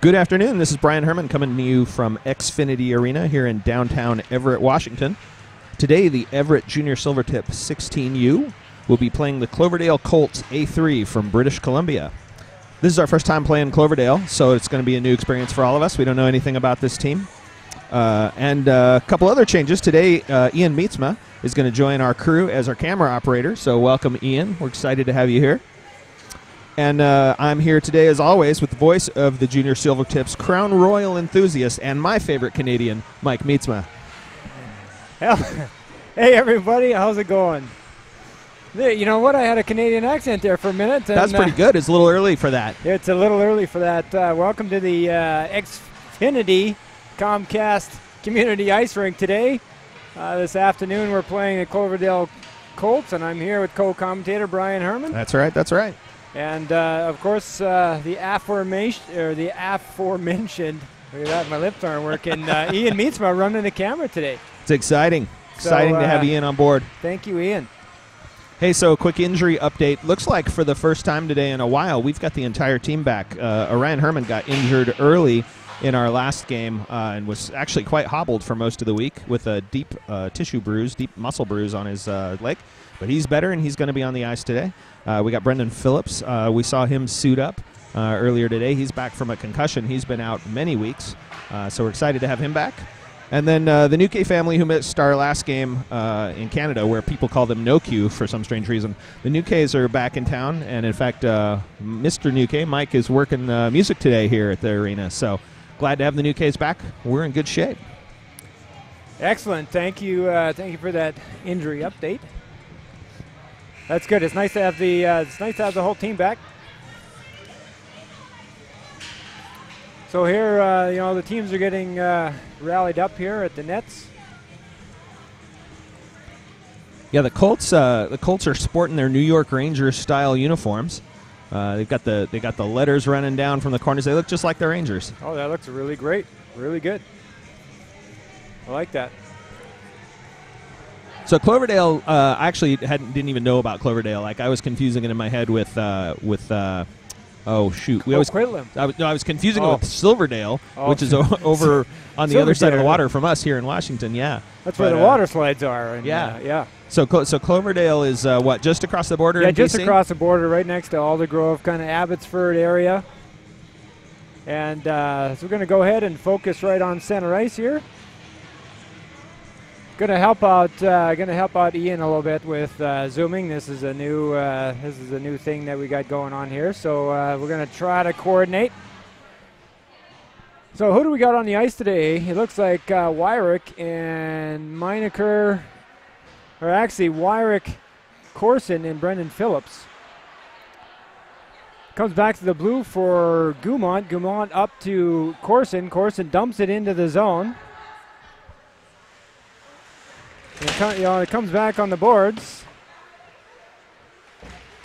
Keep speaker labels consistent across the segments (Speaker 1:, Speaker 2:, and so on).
Speaker 1: Good afternoon. This is Brian Herman coming to you from Xfinity Arena here in downtown Everett, Washington. Today, the Everett Junior Silvertip 16U will be playing the Cloverdale Colts A3 from British Columbia. This is our first time playing Cloverdale, so it's going to be a new experience for all of us. We don't know anything about this team. And a couple other changes. Today, Ian Meetsma is going to join our crew as our camera operator, so welcome, Ian. We're excited to have you here. And I'm here today, as always, with the voice of the Junior Silvertips Crown Royal enthusiast and my favorite Canadian, Mike Meetsma.
Speaker 2: Hey, everybody. How's it going? You know what? I had a Canadian accent there for a minute.
Speaker 1: That's pretty good. It's a little early for that.
Speaker 2: It's a little early for that. Welcome to the Xfinity Comcast Community Ice Rink today. This afternoon, we're playing the Cloverdale Colts, and I'm here with co-commentator Brian Herman.
Speaker 1: That's right. That's right.
Speaker 2: And, of course, the aforementioned, look at that, my lips aren't working, Ian Meetsma running the camera today.
Speaker 1: It's exciting. Exciting to have Ian on board.
Speaker 2: Thank you, Ian.
Speaker 1: Hey, so quick injury update. Looks like for the first time today in a while, we've got the entire team back. Orion Herman got injured early in our last game and was actually quite hobbled for most of the week with a deep tissue bruise, deep muscle bruise on his leg. But he's better, and he's going to be on the ice today. We got Brendan Phillips. We saw him suit up earlier today. He's back from a concussion. He's been out many weeks, so we're excited to have him back. And then the Nouque family, who missed our last game in Canada, where people call them Nouque for some strange reason. The Nouques are back in town, and in fact, Mr. Nouque, Mike, is working music today here at the arena. So glad to have the Nouques back. We're in good shape.
Speaker 2: Excellent. Thank you for that injury update. That's good. It's nice to have the whole team back. So here, the teams are getting rallied up here at the nets.
Speaker 1: Yeah, the Colts are sporting their New York Rangers style uniforms. They got the letters running down from the corners. They look just like the Rangers.
Speaker 2: Oh, that looks really great. Really good. I like that.
Speaker 1: So Cloverdale, I actually didn't even know about Cloverdale. Like, I was confusing it in my head with oh shoot,
Speaker 2: Quitlam.
Speaker 1: I was confusing it with Silverdale, which is over on the other side of the water from us here in Washington. Yeah,
Speaker 2: that's where the water slides are. And,
Speaker 1: yeah. So Cloverdale is what, just across the border?
Speaker 2: Yeah,
Speaker 1: in
Speaker 2: just
Speaker 1: BC?
Speaker 2: Across the border, right next to Aldergrove, kind of Abbotsford area. And so we're going to go ahead and focus right on center ice here. Going to help out Ian a little bit with zooming. This is a new thing that we got going on here. So we're going to try to coordinate. So who do we got on the ice today? It looks like Wyrick and Minaker, or actually Wyrick, Corson, and Brendan Phillips. Comes back to the blue for Gumont. Gumont up to Corson. Corson dumps it into the zone. It comes back on the boards.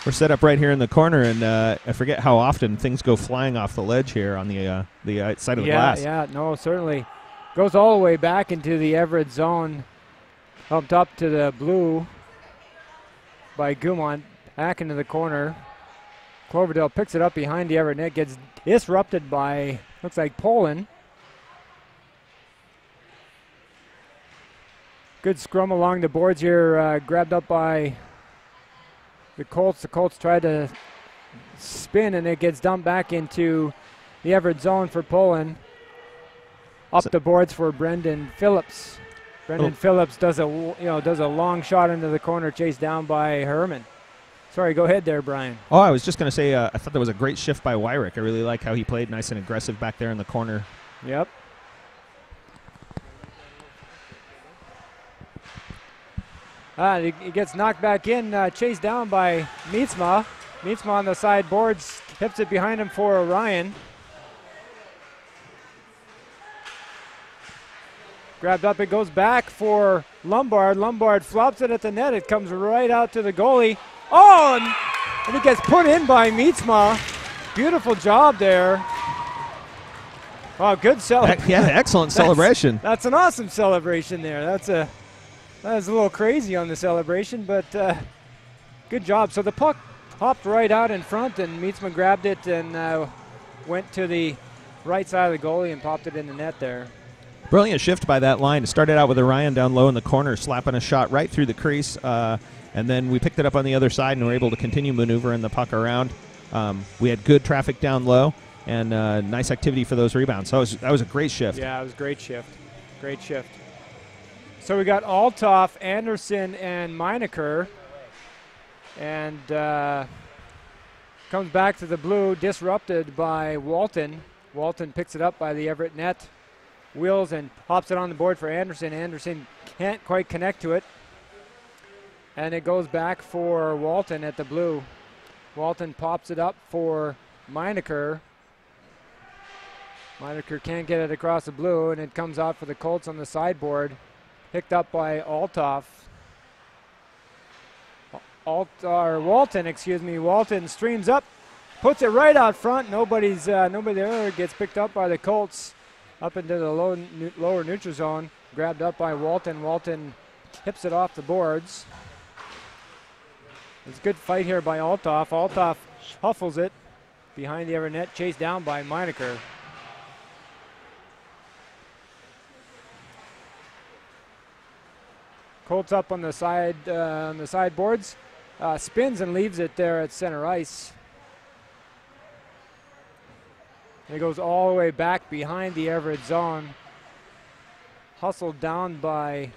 Speaker 1: We're set up right here in the corner, and I forget how often things go flying off the ledge here on the side of the glass.
Speaker 2: Yeah, no, certainly. Goes all the way back into the Everett zone, bumped up to the blue by Gumont, back into the corner. Cloverdale picks it up behind the Everett net, gets disrupted by, looks like Pollon. Good scrum along the boards here, grabbed up by the Colts. The Colts tried to spin, and it gets dumped back into the Everett zone for Pollon. Up the boards for Brendan Phillips. Brendan Phillips does a long shot into the corner, chased down by Herman. Sorry, go ahead there, Brian.
Speaker 1: Oh, I was just going to say, I thought that was a great shift by Wyrick. I really like how he played nice and aggressive back there in the corner.
Speaker 2: Yep. He gets knocked back in, chased down by Meetsma. Meetsma on the side boards, tips it behind him for Orion. Grabbed up, it goes back for Lombard. Lombard flops it at the net. It comes right out to the goalie. Oh, and it gets put in by Meetsma. Beautiful job there. Oh, good celebration.
Speaker 1: Yeah, excellent celebration.
Speaker 2: That's an awesome celebration there. That was a little crazy on the celebration, but good job. So the puck hopped right out in front, and Meetsma grabbed it and went to the right side of the goalie and popped it in the net there.
Speaker 1: Brilliant shift by that line. It started out with Orion down low in the corner, slapping a shot right through the crease, and then we picked it up on the other side and were able to continue maneuvering the puck around. We had good traffic down low and nice activity for those rebounds. So that was a great shift.
Speaker 2: Yeah, it was a great shift. Great shift. So we got Althoff, Anderson, and Minaker. And comes back to the blue, disrupted by Walton. Walton picks it up by the Everett net. Wheels and pops it on the board for Anderson. Anderson can't quite connect to it. And it goes back for Walton at the blue. Walton pops it up for Minaker. Minaker can't get it across the blue, and it comes out for the Colts on the sideboard. Picked up by Althoff. Walton, excuse me. Walton streams up, puts it right out front. Nobody there. Gets picked up by the Colts up into the lower neutral zone. Grabbed up by Walton. Walton tips it off the boards. It's a good fight here by Althoff. Althoff shuffles it behind the other net, chased down by Minaker. Colts up on the sideboards. Spins and leaves it there at center ice. It goes all the way back behind the Everett zone. Hustled down by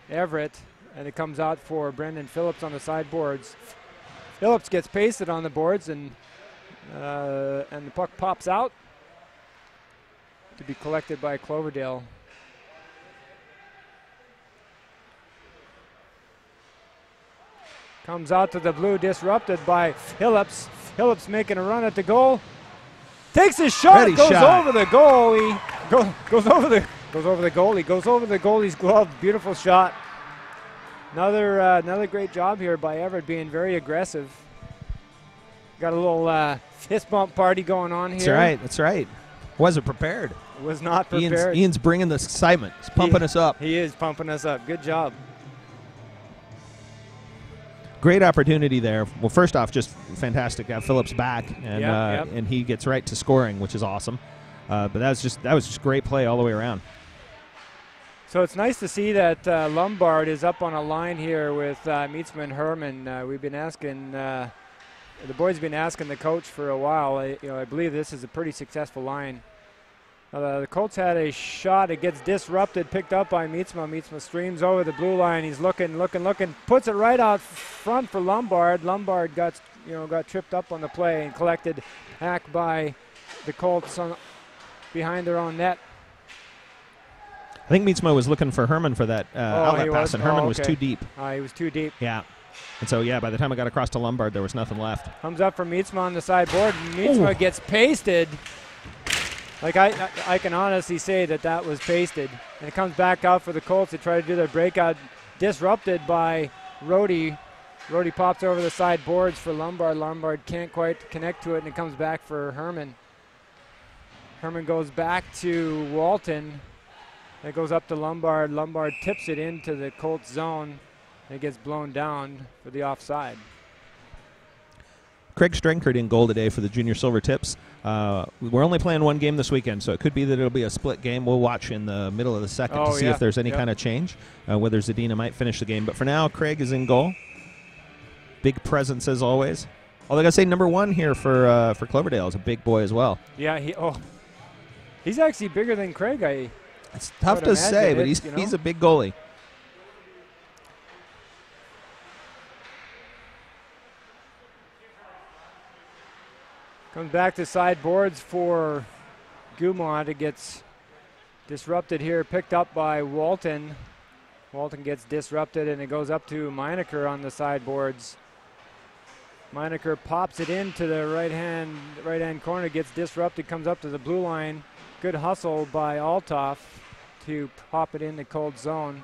Speaker 2: Everett, and it comes out for Brendan Phillips on the sideboards. Phillips gets pasted on the boards, and the puck pops out to be collected by Cloverdale. Comes out to the blue, disrupted by Phillips. Phillips making a run at the goal. Takes his shot, over the goalie. Goes over the goalie. Goes over the goalie's glove. Beautiful shot. Another great job here by Everett, being very aggressive. Got a little fist bump party going on here.
Speaker 1: That's right. Wasn't prepared.
Speaker 2: Was not prepared.
Speaker 1: Ian's bringing the excitement. He's pumping us up.
Speaker 2: He is pumping us up. Good job.
Speaker 1: Great opportunity there. Well, first off, just fantastic to have Phillips back, and he gets right to scoring, which is awesome. But that was just great play all the way around.
Speaker 2: So it's nice to see that Lombard is up on a line here with Meetsma and Herman. We've been asking the boys have been asking the coach for a while. I believe this is a pretty successful line. The Colts had a shot. It gets disrupted, picked up by Meetsma. Meetsma streams over the blue line. He's looking, puts it right out front for Lombard. Lombard got tripped up on the play and collected back by the Colts behind their own net.
Speaker 1: I think Meetsma was looking for Herman for that outlet pass, and Herman was too deep.
Speaker 2: He was too deep.
Speaker 1: Yeah. And so, by the time I got across to Lombard, there was nothing left.
Speaker 2: Comes up for Meetsma on the sideboard. Meetsma gets pasted. Like I can honestly say that was pasted. And it comes back out for the Colts to try to do their breakout. Disrupted by Rody. Rody pops over the side boards for Lombard. Lombard can't quite connect to it, and it comes back for Herman. Herman goes back to Walton. It goes up to Lombard. Lombard tips it into the Colts zone. And it gets blown down for the offside.
Speaker 1: Craig Strenkert in goal today for the junior Silvertips. We're only playing one game this weekend, so it could be that it'll be a split game. We'll watch in the middle of the second to see if there's any kind of change, whether Zadina might finish the game. But for now, Craig is in goal. Big presence as always. Although I got to say, number one here for Cloverdale is a big boy as well.
Speaker 2: Yeah, he's actually bigger than Craig.
Speaker 1: It's tough to say, but he's a big goalie.
Speaker 2: Comes back to sideboards for Gumont. It gets disrupted here, picked up by Walton. Walton gets disrupted, and it goes up to Minaker on the sideboards. Minaker pops it into the right hand corner, gets disrupted, comes up to the blue line. Good hustle by Althoff to pop it in the cold zone.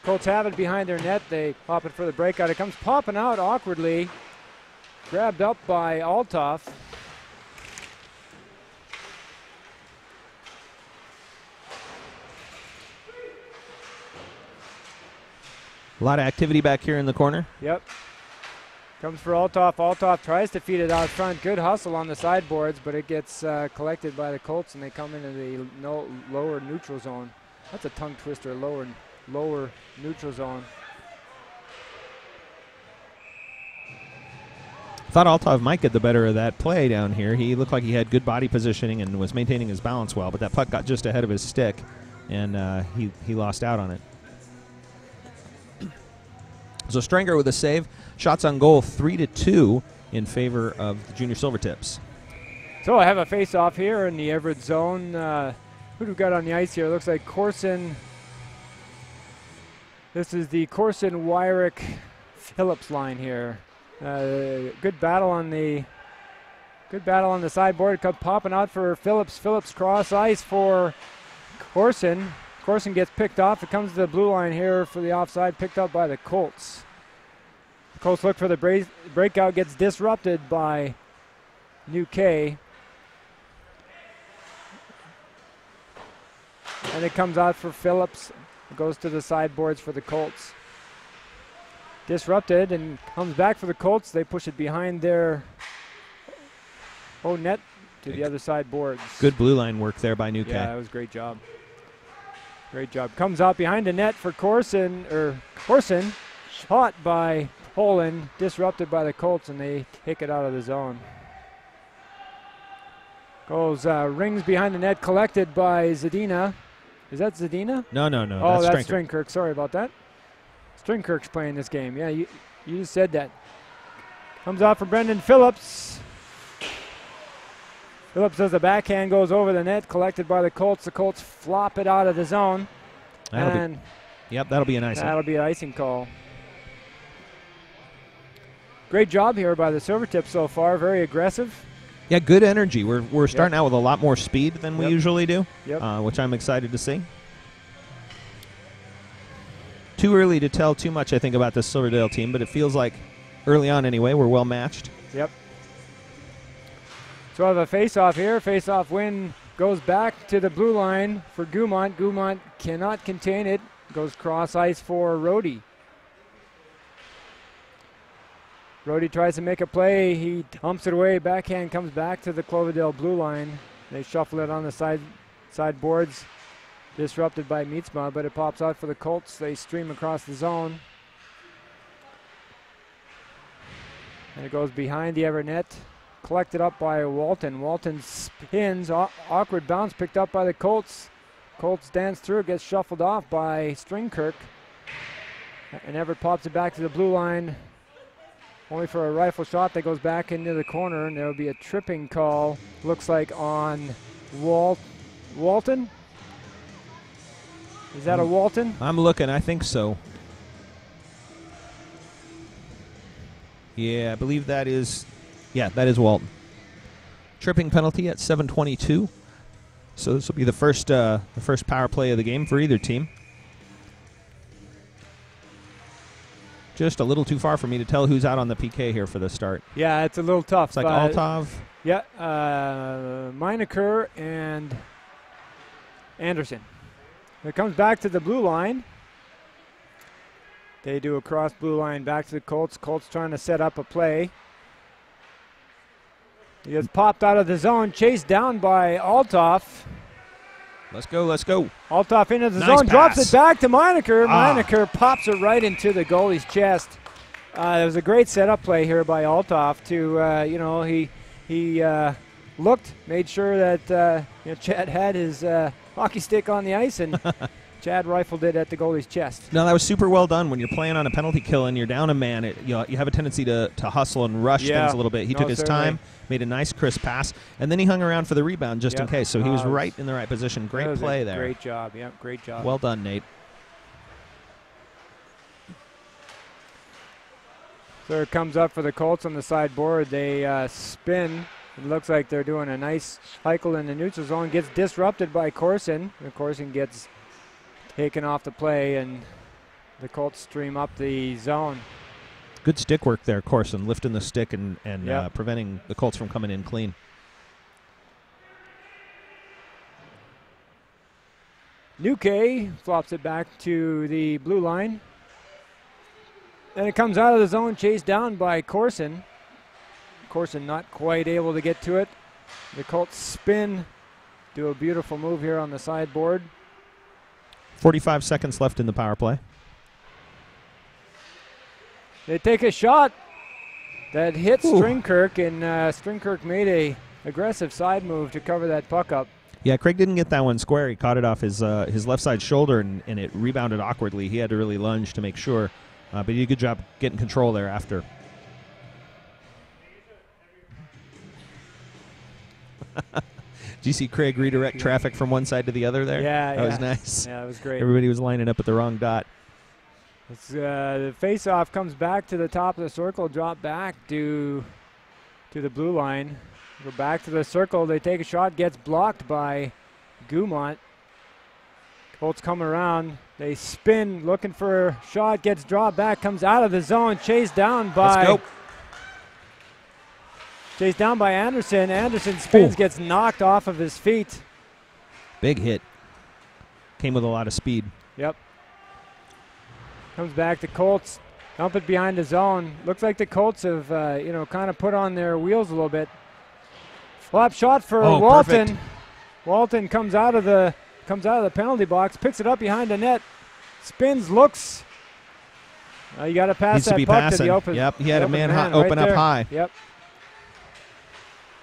Speaker 2: Colts have it behind their net. They pop it for the breakout. It comes popping out awkwardly. Grabbed up by Althoff.
Speaker 1: A lot of activity back here in the corner.
Speaker 2: Yep. Comes for Althoff. Althoff tries to feed it out front. Good hustle on the sideboards, but it gets collected by the Colts, and they come into the lower neutral zone. That's a tongue twister, lower neutral zone.
Speaker 1: Thought Althoff might get the better of that play down here. He looked like he had good body positioning and was maintaining his balance well, but that puck got just ahead of his stick, and he lost out on it. So Strenger with a save. Shots on goal 3-2 in favor of the junior Silvertips.
Speaker 2: So I have a face-off here in the Everett zone. Who do we got on the ice here? Looks like Corson. This is the Corson, Wyrick, Phillips line here. Good battle on the sideboard. Popping out for Phillips. Phillips cross ice for Corson. Corson gets picked off. It comes to the blue line here for the offside, picked up by the Colts. The Colts look for the breakout, gets disrupted by Nouque. And it comes out for Phillips. It goes to the sideboards for the Colts. Disrupted and comes back for the Colts. They push it behind their own net to the other side boards. Good
Speaker 1: blue line work there by Nouque.
Speaker 2: Yeah, that was a great job. Great job. Comes out behind the net for Corson. Shot by Pollon. Disrupted by the Colts, and they take it out of the zone. Goes rings behind the net, collected by Zadina. Is that Zadina?
Speaker 1: No.
Speaker 2: Oh, that's Stringkirk. Sorry about that. Stringkirk's playing this game. Yeah, you just said that. Comes out for Brendan Phillips. Phillips does the backhand, goes over the net, collected by the Colts. The Colts flop it out of the zone.
Speaker 1: That'll be an icing.
Speaker 2: That'll be an icing call. Great job here by the Silvertips so far. Very aggressive.
Speaker 1: Yeah, good energy. We're starting out with a lot more speed than we usually do, which I'm excited to see. Too early to tell too much, I think, about this Silverdale team, but it feels like early on anyway, we're well matched.
Speaker 2: Yep. So I have a face-off here. Face-off win goes back to the blue line for Gumont. Gumont cannot contain it. Goes cross ice for Rody. Rody tries to make a play. He humps it away. Backhand comes back to the Cloverdale blue line. They shuffle it on the side boards. Disrupted by Meetsma, but it pops out for the Colts. They stream across the zone. And it goes behind the Everett net. Collected up by Walton. Walton spins. Awkward bounce picked up by the Colts. Colts dance through. Gets shuffled off by Stringkirk. And Everett pops it back to the blue line. Only for a rifle shot that goes back into the corner. And there will be a tripping call. Looks like on Walton. Is that a Walton?
Speaker 1: I'm looking. I think so. Yeah, I believe that is. Yeah, that is Walton. Tripping penalty at 7:22. So this will be the first power play of the game for either team. Just a little too far for me to tell who's out on the PK here for the start.
Speaker 2: Yeah, it's a little tough.
Speaker 1: It's like Althoff.
Speaker 2: Yeah, Minaker and Anderson. It comes back to the blue line. They do a cross blue line back to the Colts. Colts trying to set up a play. He gets popped out of the zone, chased down by Althoff.
Speaker 1: Let's go.
Speaker 2: Althoff into the
Speaker 1: nice
Speaker 2: zone,
Speaker 1: pass.
Speaker 2: drops it back to Minaker. Minaker pops it right into the goalie's chest. It was a great setup play here by Althoff to, he looked, made sure that Chad had his hockey stick on the ice, and Chad rifled it at the goalie's chest.
Speaker 1: No, that was super well done. When you're playing on a penalty kill and you're down a man, you have a tendency to hustle and rush things a little bit. He took his time, made a nice crisp pass, and then he hung around for the rebound just in case. So he was right in the right position. Great play there.
Speaker 2: Great job. Great job.
Speaker 1: Well done, Nate.
Speaker 2: So it comes up for the Colts on the sideboard. They spin. It looks like they're doing a nice cycle in the neutral zone. Gets disrupted by Corson. And Corson gets taken off the play, and the Colts stream up the zone.
Speaker 1: Good stick work there, Corson, lifting the stick and preventing the Colts from coming in clean. Nouque
Speaker 2: flops it back to the blue line. Then it comes out of the zone, chased down by Corson. Corson not quite able to get to it. The Colts spin, do a beautiful move here on the sideboard.
Speaker 1: 45 seconds left in the power play.
Speaker 2: They take a shot that hits Stringkirk, and Stringkirk made a aggressive side move to cover that puck up.
Speaker 1: Yeah, Craig didn't get that one square. He caught it off his left side shoulder, and it rebounded awkwardly. He had to really lunge to make sure, but he did a good job getting control there after. Did you see Craig redirect traffic from one side to the other there?
Speaker 2: Yeah,
Speaker 1: that was nice.
Speaker 2: Yeah, that was great.
Speaker 1: Everybody was lining up at the wrong dot.
Speaker 2: The face-off comes back to the top of the circle, drop back to the blue line. Go back to the circle. They take a shot, gets blocked by Gumont. Colts come around. They spin, looking for a shot, gets dropped back, comes out of the zone, chased down by...
Speaker 1: Let's go.
Speaker 2: Chased down by Anderson. Anderson spins, gets knocked off of his feet.
Speaker 1: Big hit. Came with a lot of speed.
Speaker 2: Yep. Comes back to Colts. Dump it behind the zone. Looks like the Colts have, kind of put on their wheels a little bit. Flop shot for Walton.
Speaker 1: Perfect.
Speaker 2: Walton comes out of the penalty box, picks it up behind the net, spins, looks. You got to pass that puck to the open.
Speaker 1: Yep, he had a man
Speaker 2: right
Speaker 1: open up
Speaker 2: there.
Speaker 1: high.
Speaker 2: Yep.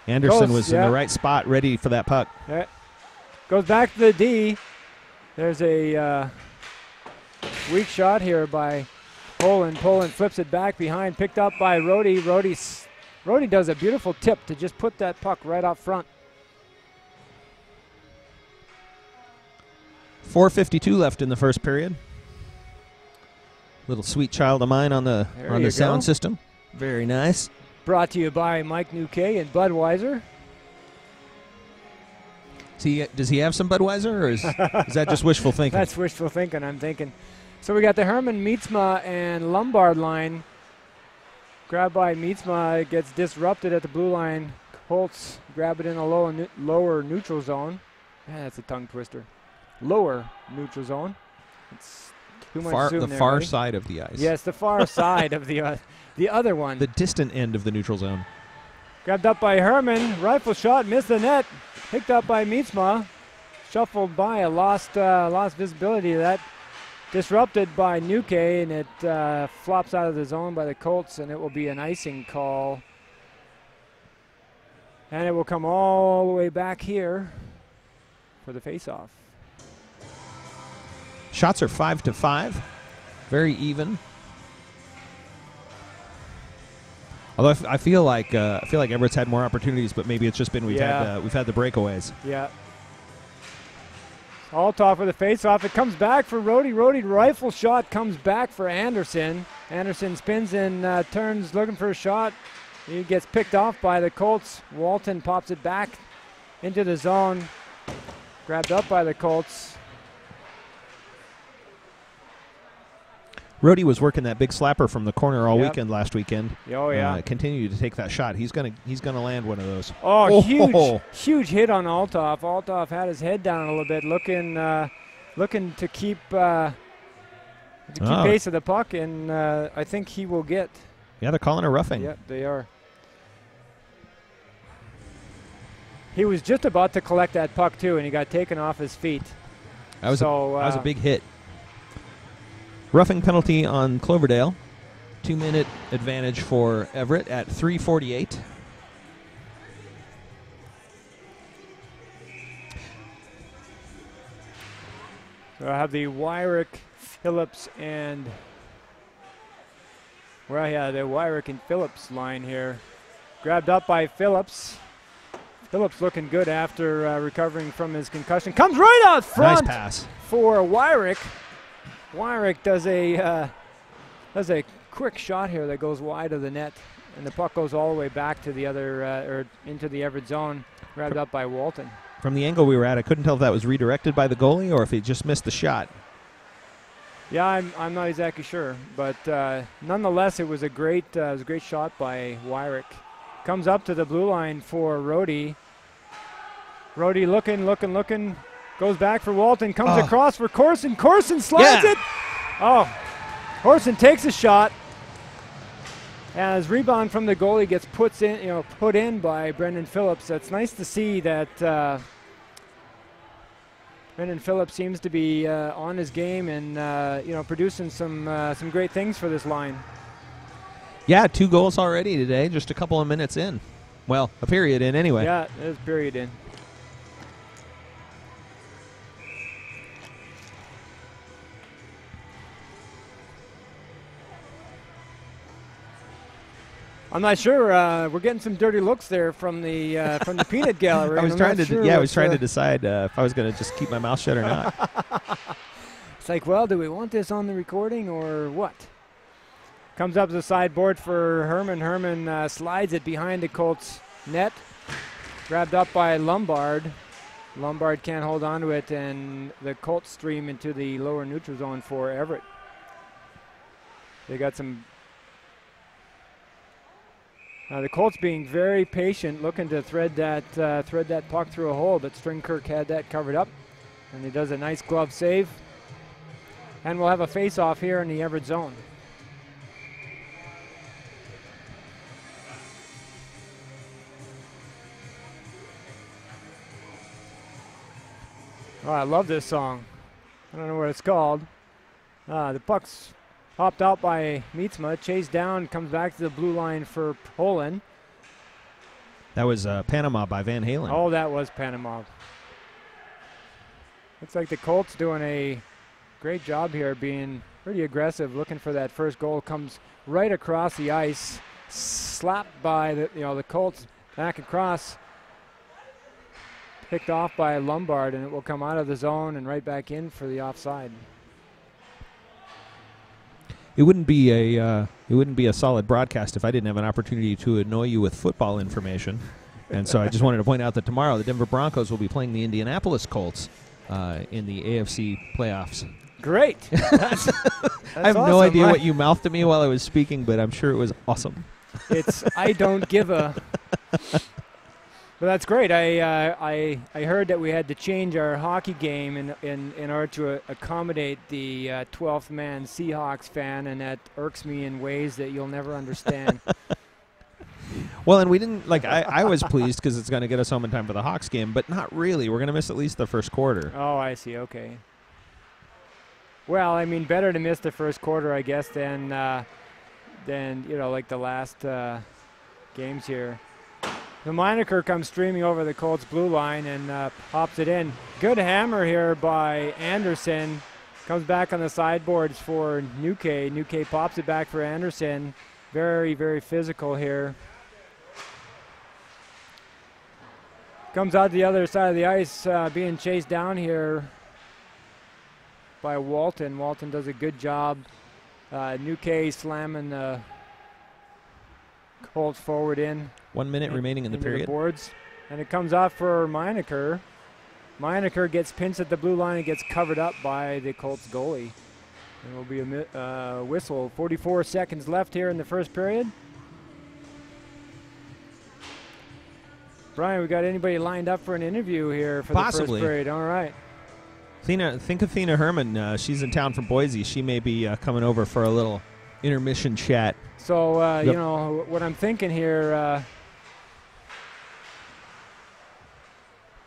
Speaker 1: Anderson was in the right spot, ready for that puck.
Speaker 2: Yeah. Goes back to the D. There's a weak shot here by Pollon. Pollon flips it back behind, picked up by Rody. Rody does a beautiful tip to just put that puck right up front.
Speaker 1: 4:52 left in the first period. Little sweet child of mine on the sound system. Very nice.
Speaker 2: Brought to you by Mike Nouque and Budweiser.
Speaker 1: Does he have some Budweiser, or is that just wishful thinking?
Speaker 2: That's wishful thinking, I'm thinking. So we got the Herman, Meetsma, and Lombard line. Grabbed by Meetsma, it gets disrupted at the blue line. Colts grab it in a lower neutral zone. That's a tongue twister. Lower neutral zone. It's too much zoom
Speaker 1: the
Speaker 2: there,
Speaker 1: far
Speaker 2: buddy.
Speaker 1: side of the ice.
Speaker 2: Yes, the far side of the other one.
Speaker 1: The distant end of the neutral zone.
Speaker 2: Grabbed up by Herman. Rifle shot, missed the net. Picked up by Meetsma. Shuffled by, lost visibility of that. Disrupted by Nouque, and it flops out of the zone by the Colts, and it will be an icing call. And it will come all the way back here for the faceoff.
Speaker 1: Shots are 5-5, very even. Although I feel like Everett's had more opportunities, but maybe it's just been we've had the breakaways.
Speaker 2: Yeah. All top for the face-off. It comes back for Rody. Rody rifle shot comes back for Anderson. Anderson spins and turns looking for a shot. He gets picked off by the Colts. Walton pops it back into the zone. Grabbed up by the Colts.
Speaker 1: Rody was working that big slapper from the corner all weekend last weekend.
Speaker 2: Oh yeah.
Speaker 1: Continued to take that shot. He's gonna land one of those.
Speaker 2: Oh, huge hit on Althoff. Althoff had his head down a little bit, looking to keep pace of the puck, and I think he will get.
Speaker 1: Yeah, they're calling a roughing.
Speaker 2: Yep, they are. He was just about to collect that puck too, and he got taken off his feet.
Speaker 1: That was a big hit. Roughing penalty on Cloverdale. 2-minute advantage for Everett at 3:48.
Speaker 2: So I have the Wyrick, Phillips, and the Wyrick and Phillips line here. Grabbed up by Phillips. Phillips looking good after recovering from his concussion. Comes right out front.
Speaker 1: Nice pass
Speaker 2: For Wyrick. Wyrick does a quick shot here that goes wide of the net, and the puck goes all the way back to the other or into the Everett zone, grabbed up by Walton.
Speaker 1: From the angle we were at, I couldn't tell if that was redirected by the goalie or if he just missed the shot.
Speaker 2: Yeah, I'm not exactly sure, but nonetheless, it was a great shot by Wyrick. Comes up to the blue line for Rody. Rody looking. Goes back for Walton, comes across for Corson. Corson slides it. Oh, Corson takes a shot, As rebound from the goalie gets put in by Brendan Phillips. It's nice to see that Brendan Phillips seems to be on his game and producing some great things for this line.
Speaker 1: Yeah, 2 goals already today, just a couple of minutes in. Well, a period in anyway.
Speaker 2: Yeah, there's a period in. I'm not sure. We're getting some dirty looks there from the peanut gallery.
Speaker 1: I was trying to decide if I was going to just keep my mouth shut or not.
Speaker 2: It's like, well, do we want this on the recording or what? Comes up to the sideboard for Herman. Herman slides it behind the Colts net. Grabbed up by Lombard. Lombard can't hold on to it, and the Colts stream into the lower neutral zone for Everett. They got some... the Colts being very patient, looking to thread that puck through a hole, but Stringkirk had that covered up, and he does a nice glove save. And we'll have a face-off here in the Everett zone. Oh, I love this song. I don't know what it's called. The puck's popped out by Meetsma, chased down, comes back to the blue line for Pollon.
Speaker 1: That was Panama by Van Halen.
Speaker 2: Oh, that was Panama. Looks like the Colts doing a great job here, being pretty aggressive, looking for that first goal. Comes right across the ice, slapped by the Colts back across. Picked off by Lombard, and it will come out of the zone and right back in for the offside.
Speaker 1: It wouldn't be a solid broadcast if I didn't have an opportunity to annoy you with football information. And so I just wanted to point out that tomorrow the Denver Broncos will be playing the Indianapolis Colts in the AFC playoffs.
Speaker 2: Great. That's
Speaker 1: I have
Speaker 2: awesome.
Speaker 1: no idea what you mouthed to me while I was speaking, but I'm sure it was awesome.
Speaker 2: It's I don't give a... But that's great. I heard that we had to change our hockey game in order to accommodate the 12th man Seahawks fan, and that irks me in ways that you'll never understand.
Speaker 1: Well, and we didn't, I was pleased because it's going to get us home in time for the Hawks game, but not really. We're going to miss at least the first quarter.
Speaker 2: Oh, I see. Okay. Well, I mean, better to miss the first quarter, I guess, than the last games here. The Minaker comes streaming over the Colts blue line and pops it in. Good hammer here by Anderson. Comes back on the sideboards for Nouque. Nouque pops it back for Anderson. Very, very physical here. Comes out the other side of the ice, being chased down here by Walton. Walton does a good job. Nouque slamming the Colts forward in.
Speaker 1: 1 minute remaining in the period.
Speaker 2: The boards. And it comes off for Minaker. Minaker gets pinched at the blue line and gets covered up by the Colts goalie. There will be a whistle. 44 seconds left here in the first period. Brian, we got anybody lined up for an interview here for
Speaker 1: Possibly.
Speaker 2: The first period? All right.
Speaker 1: Think of Thina Herman. She's in town from Boise. She may be coming over for a little intermission chat.
Speaker 2: So, what I'm thinking here,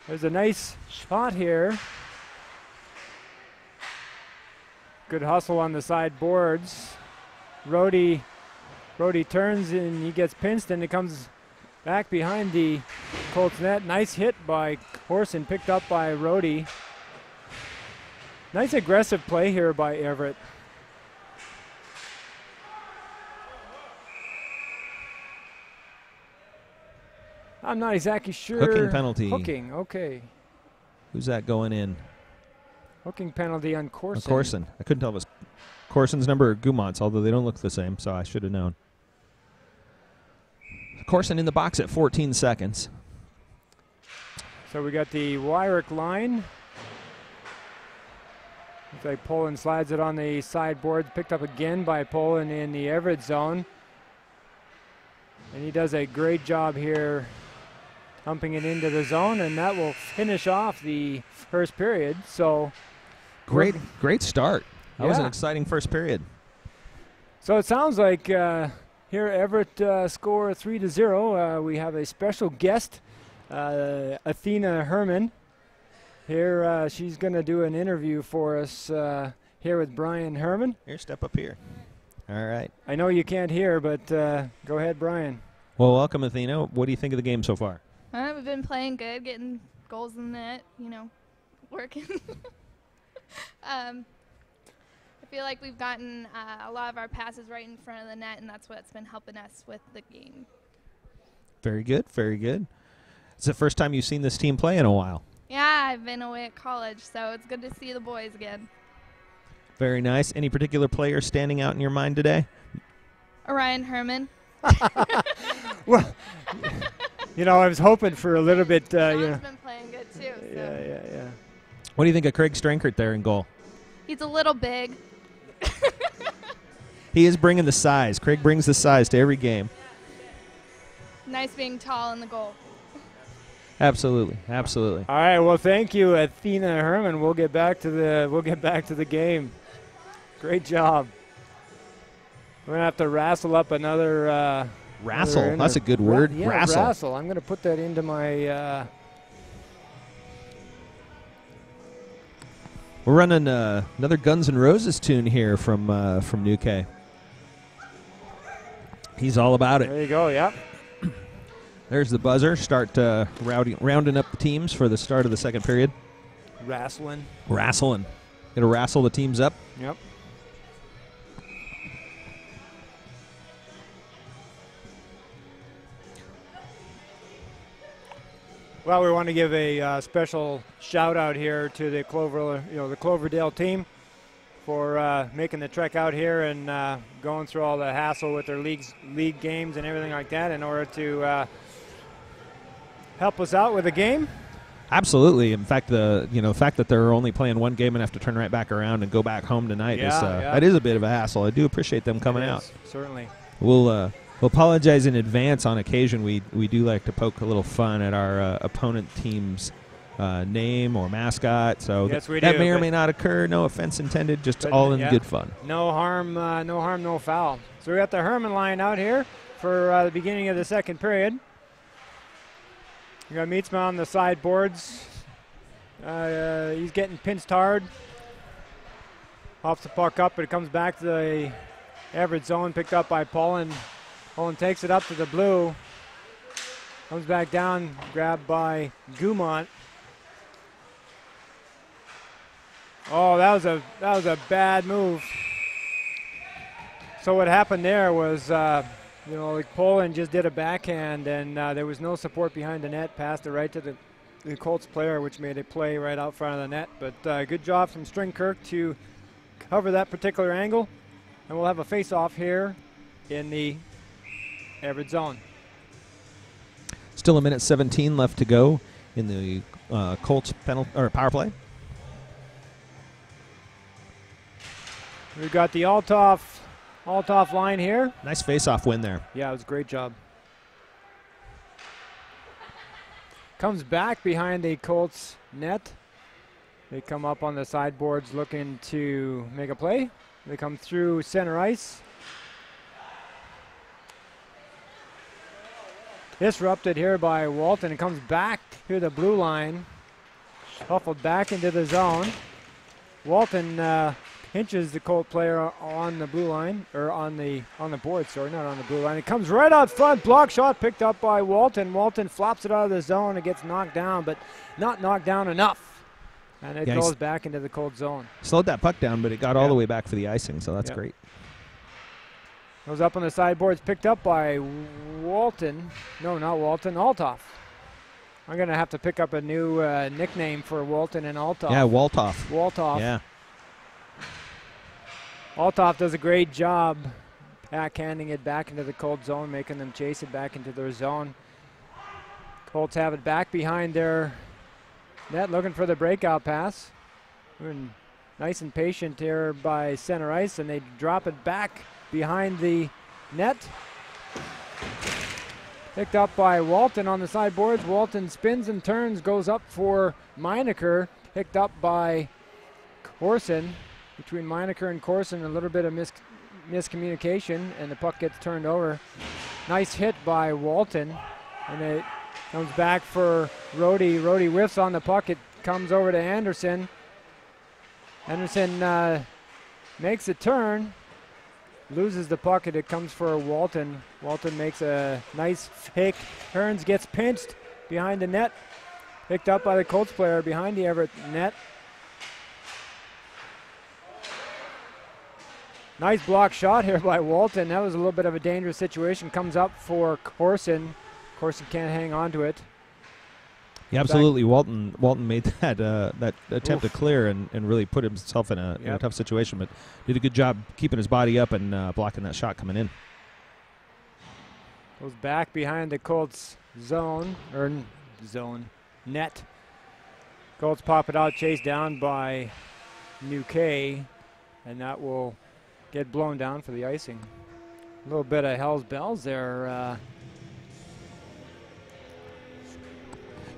Speaker 2: there's a nice shot here. Good hustle on the side boards. Rody turns and he gets pinched, and it comes back behind the Colts net. Nice hit by Corson, picked up by Rody. Nice aggressive play here by Everett. I'm not exactly sure.
Speaker 1: Hooking penalty.
Speaker 2: Hooking, okay.
Speaker 1: Who's that going in?
Speaker 2: Hooking penalty on Corson.
Speaker 1: Corson. I couldn't tell if it was Corson's number or Gumont's, although they don't look the same, so I should have known. Corson in the box at 14 seconds.
Speaker 2: So we got the Wyrick line. Looks like Pollon slides it on the sideboard. Picked up again by Pollon in the Everett zone. And he does a great job here humping it into the zone, and that will finish off the first period. So
Speaker 1: great start. That was an exciting first period.
Speaker 2: So it sounds like Here, Everett score 3-0. We have a special guest, Athena Herman. Here, she's going to do an interview for us here with Brian Herman.
Speaker 1: Here, step up here. All right.
Speaker 2: I know you can't hear, but go ahead, Brian.
Speaker 1: Well, welcome, Athena. What do you think of the game so far?
Speaker 3: We've been playing good, getting goals in the net, working. I feel like we've gotten a lot of our passes right in front of the net, and that's what's been helping us with the game.
Speaker 1: Very good, very good. It's the first time you've seen this team play in a while.
Speaker 3: Yeah, I've been away at college, so it's good to see the boys again.
Speaker 1: Very nice. Any particular player standing out in your mind today?
Speaker 3: Orion Herman.
Speaker 2: Well, I was hoping for a little bit.
Speaker 3: John's been playing good too. So.
Speaker 2: Yeah.
Speaker 1: What do you think of Craig Strankert there in goal?
Speaker 3: He's a little big.
Speaker 1: He is bringing the size. Craig brings the size to every game.
Speaker 3: Nice being tall in the goal.
Speaker 1: Absolutely, absolutely.
Speaker 2: All right. Well, thank you, Athena Herman. We'll get back to the game. Great job. We're gonna have to wrestle up another.
Speaker 1: Wrestle. That's a good word.
Speaker 2: Yeah, wrestle. I'm gonna put that into my.
Speaker 1: We're running another Guns N' Roses tune here from Nouque. He's all about it.
Speaker 2: There you go. Yep.
Speaker 1: There's the buzzer. Start rounding up the teams for the start of the second period.
Speaker 2: Wrestling.
Speaker 1: Going to wrestle the teams up.
Speaker 2: Yep. Well, we want to give a special shout out here to the Cloverdale team for making the trek out here and going through all the hassle with their league games and everything like that in order to help us out with the game.
Speaker 1: Absolutely. In fact, the fact that they're only playing one game and have to turn right back around and go back home tonight that is a bit of a hassle. I do appreciate them coming out.
Speaker 2: Certainly.
Speaker 1: We'll apologize in advance. On occasion, we do like to poke a little fun at our opponent team's name or mascot. So
Speaker 2: yes,
Speaker 1: that may or may not occur. No offense intended. Just all in good fun.
Speaker 2: No harm, no foul. So we got the Herman line out here for the beginning of the second period. We got Meetsma on the sideboards. He's getting pinched hard. Hops the puck up, but it comes back to the average zone, picked up by Pollon. Pollon takes it up to the blue. Comes back down, grabbed by Gumont. Oh, that was a bad move. So what happened there was, Pollon just did a backhand, and there was no support behind the net. Passed it right to the Colts player, which made a play right out front of the net. But good job from Stringkirk to cover that particular angle. And we'll have a face-off here in the average zone.
Speaker 1: Still a minute 17 left to go in the Colts power play.
Speaker 2: We've got the Althoff line here.
Speaker 1: Nice face-off win there.
Speaker 2: Yeah, it was a great job. Comes back behind the Colts net. They come up on the sideboards looking to make a play. They come through center ice. Disrupted here by Walton. It comes back to the blue line. Shuffled back into the zone. Walton hinges the Colt player on the blue line, or on the board, sorry, not on the blue line. It comes right out front. Block shot picked up by Walton. Walton flops it out of the zone. It gets knocked down, but not knocked down enough. And it goes back into the Colt zone.
Speaker 1: Slowed that puck down, but it got all the way back for the icing, so that's great.
Speaker 2: Goes up on the sideboards, picked up by Walton. No, not Walton, Althoff. I'm going to have to pick up a new nickname for Walton and Althoff.
Speaker 1: Yeah, Waltoff.
Speaker 2: Waltoff.
Speaker 1: Yeah.
Speaker 2: Althoff does a great job backhanding it back into the Colt zone, making them chase it back into their zone. Colts have it back behind their net, looking for the breakout pass. Nice and patient here by center ice, and they drop it back behind the net. Picked up by Walton on the sideboards. Walton spins and turns, goes up for Minaker. Picked up by Corson. Between Minaker and Corson, a little bit of miscommunication, and the puck gets turned over. Nice hit by Walton, and it comes back for Rody. Rody whiffs on the puck. It comes over to Anderson. Anderson makes a turn, loses the puck, and it comes for Walton. Walton makes a nice fake. Hearns gets pinched behind the net, picked up by the Colts player behind the Everett net. Nice block shot here by Walton. That was a little bit of a dangerous situation. Comes up for Corson. Corson can't hang on to it.
Speaker 1: Yeah, absolutely. Walton made that attempt to clear and really put himself in a tough situation, but did a good job keeping his body up and blocking that shot coming in.
Speaker 2: Goes back behind the Colts net. Colts pop it out, chased down by Nouque, and that will get blown down for the icing. A little bit of hell's bells there.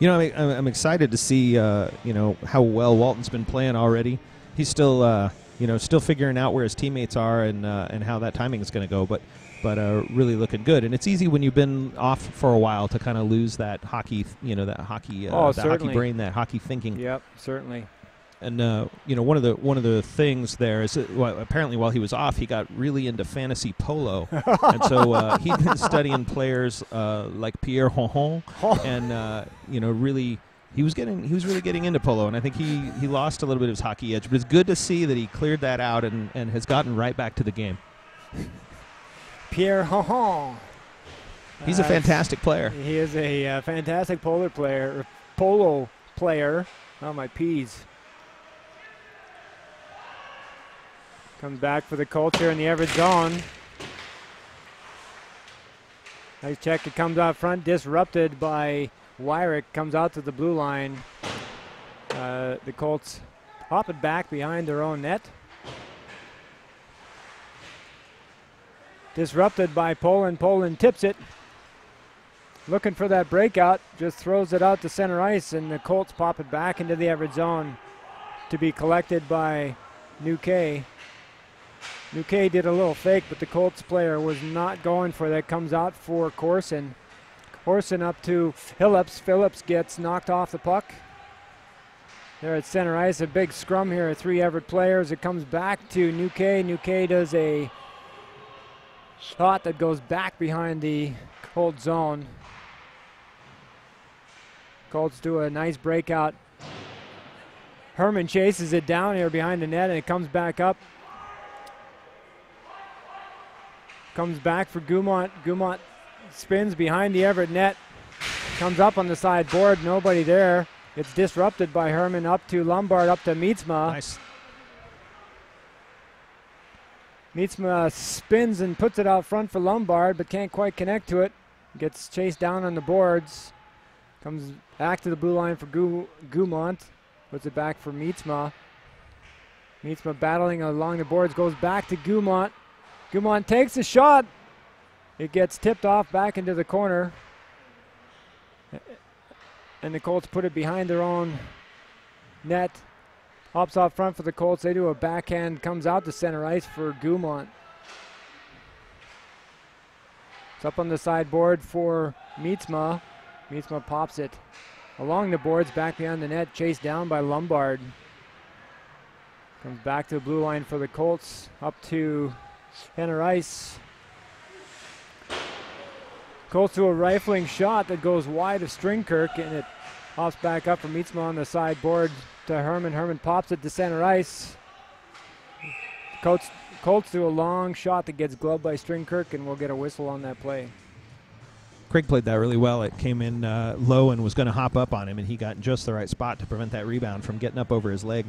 Speaker 1: I'm excited to see how well Walton's been playing already. He's still still figuring out where his teammates are and how that timing is going to go, but really looking good. And it's easy when you've been off for a while to kind of lose that hockey, that hockey brain, that hockey thinking.
Speaker 2: Yep, certainly.
Speaker 1: And one of the things there is apparently while he was off, he got really into fantasy polo, and so he'd been studying players like Pierre Honhon, and really he was really getting into polo, and I think he lost a little bit of his hockey edge, but it's good to see that he cleared that out and has gotten right back to the game.
Speaker 2: Pierre Honhon.
Speaker 1: He's a fantastic player.
Speaker 2: He is a fantastic polo player. Oh, my peas. Comes back for the Colts here in the Everett zone. Nice check. It comes out front, disrupted by Wyrick. Comes out to the blue line. The Colts hop it back behind their own net. Disrupted by Pollon. Pollon tips it. Looking for that breakout. Just throws it out to center ice, and the Colts pop it back into the Everett zone to be collected by Nouque. Nouque did a little fake, but the Colts player was not going for that. Comes out for Corson. Corson up to Phillips. Phillips gets knocked off the puck. There at center ice, a big scrum here. 3 Everett players. It comes back to Nouque. Nouque does a shot that goes back behind the Colt zone. Colts do a nice breakout. Herman chases it down here behind the net, and it comes back up. Comes back for Gumont. Gumont spins behind the Everett net. Comes up on the side board. Nobody there. It's disrupted by Herman up to Lombard, up to Meetsma.
Speaker 1: Nice.
Speaker 2: Meetsma spins and puts it out front for Lombard, but can't quite connect to it. Gets chased down on the boards. Comes back to the blue line for Gumont. Puts it back for Meetsma. Meetsma battling along the boards. Goes back to Gumont. Gumont takes a shot. It gets tipped off back into the corner. And the Colts put it behind their own net. Hops off front for the Colts. They do a backhand. Comes out to center ice for Gumont. It's up on the sideboard for Meetsma. Meetsma pops it along the boards, back behind the net, chased down by Lombard. Comes back to the blue line for the Colts, up to center ice. Colts do a rifling shot that goes wide of Stringkirk, and it hops back up for Meetsma on the sideboard to Herman. Herman pops it to center ice. Colts do a long shot that gets gloved by Stringkirk, and we'll get a whistle on that play.
Speaker 1: Craig played that really well. It came in low and was going to hop up on him, and he got in just the right spot to prevent that rebound from getting up over his leg.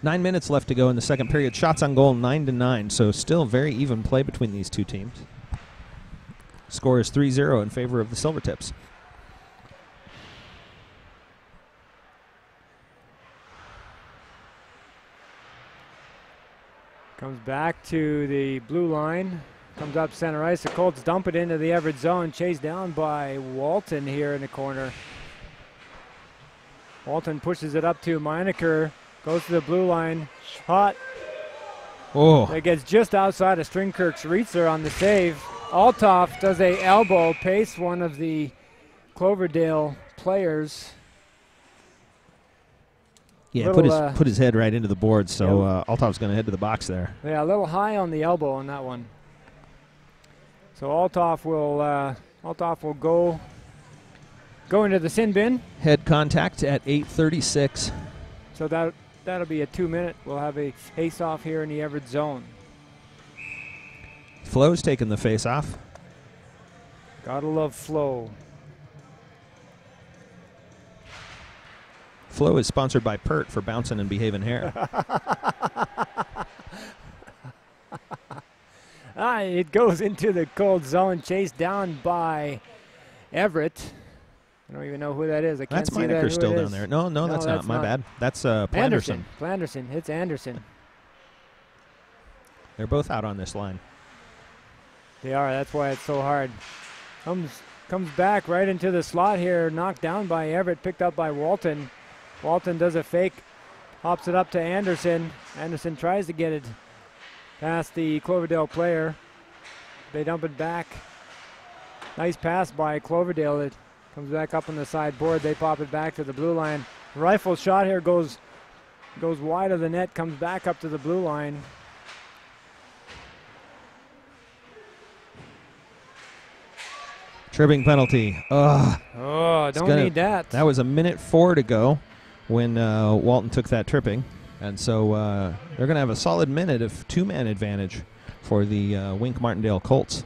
Speaker 1: 9 minutes left to go in the second period. Shots on goal 9-9, so still very even play between these two teams. Score is 3-0 in favor of the Silvertips.
Speaker 2: Comes back to the blue line. Comes up center ice. The Colts dump it into the Everett zone. Chased down by Walton here in the corner. Walton pushes it up to Minaker. Goes to the blue line. Shot
Speaker 1: Oh.
Speaker 2: That gets just outside of Stringkirk's reach there on the save. Althoff does a elbow, pace one of the Cloverdale players.
Speaker 1: Yeah, put his head right into the board, so Althoff's going to head to the box there.
Speaker 2: Yeah, a little high on the elbow on that one. So Althoff will go into the sin bin.
Speaker 1: Head contact at 8:36.
Speaker 2: So that'll be a 2-minute. We'll have a face-off here in the Everett zone.
Speaker 1: Flo's taking the face-off.
Speaker 2: Gotta love Flo.
Speaker 1: Flo is sponsored by Pert for bouncing and behaving hair.
Speaker 2: It goes into the cold zone, chased down by Everett. I don't even know who that is. I can't
Speaker 1: That's
Speaker 2: see
Speaker 1: Minaker still
Speaker 2: it
Speaker 1: down
Speaker 2: is.
Speaker 1: there. No, that's not. My bad. That's Planderson.
Speaker 2: Planderson. It's Anderson.
Speaker 1: They're both out on this line.
Speaker 2: They are. That's why it's so hard. Comes back right into the slot here, knocked down by Everett, picked up by Walton. Walton does a fake, hops it up to Anderson. Anderson tries to get it past the Cloverdale player. They dump it back. Nice pass by Cloverdale. It comes back up on the sideboard. They pop it back to the blue line. Rifle shot here goes wide of the net, comes back up to the blue line.
Speaker 1: Tripping penalty.
Speaker 2: Don't need that.
Speaker 1: That was 1:04 to go when Walton took that tripping. And so they're going to have a solid minute of 2-man advantage for the Wink Martindale Colts.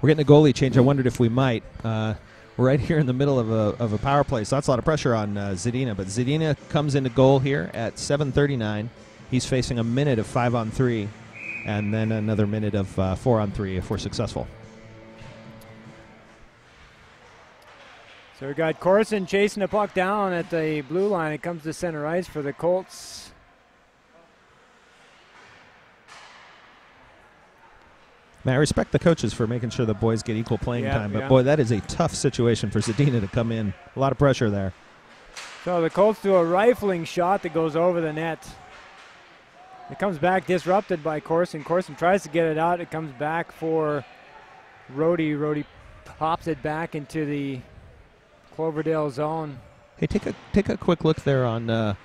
Speaker 1: We're getting a goalie change. I wondered if we might. We're right here in the middle of a power play, so that's a lot of pressure on Zadina. But Zadina comes into goal here at 7:39. He's facing a minute of 5-on-3. And then another minute of 4-on-3 if we're successful.
Speaker 2: So we got Corson chasing the puck down at the blue line. It comes to center ice for the Colts.
Speaker 1: Man, I respect the coaches for making sure the boys get equal playing time. But, boy, that is a tough situation for Zadina to come in. A lot of pressure there.
Speaker 2: So the Colts do a rifling shot that goes over the net. It comes back disrupted by Corson. Corson tries to get it out. It comes back for Rody. Rody pops it back into the Cloverdale zone.
Speaker 1: Hey, take a quick look there on the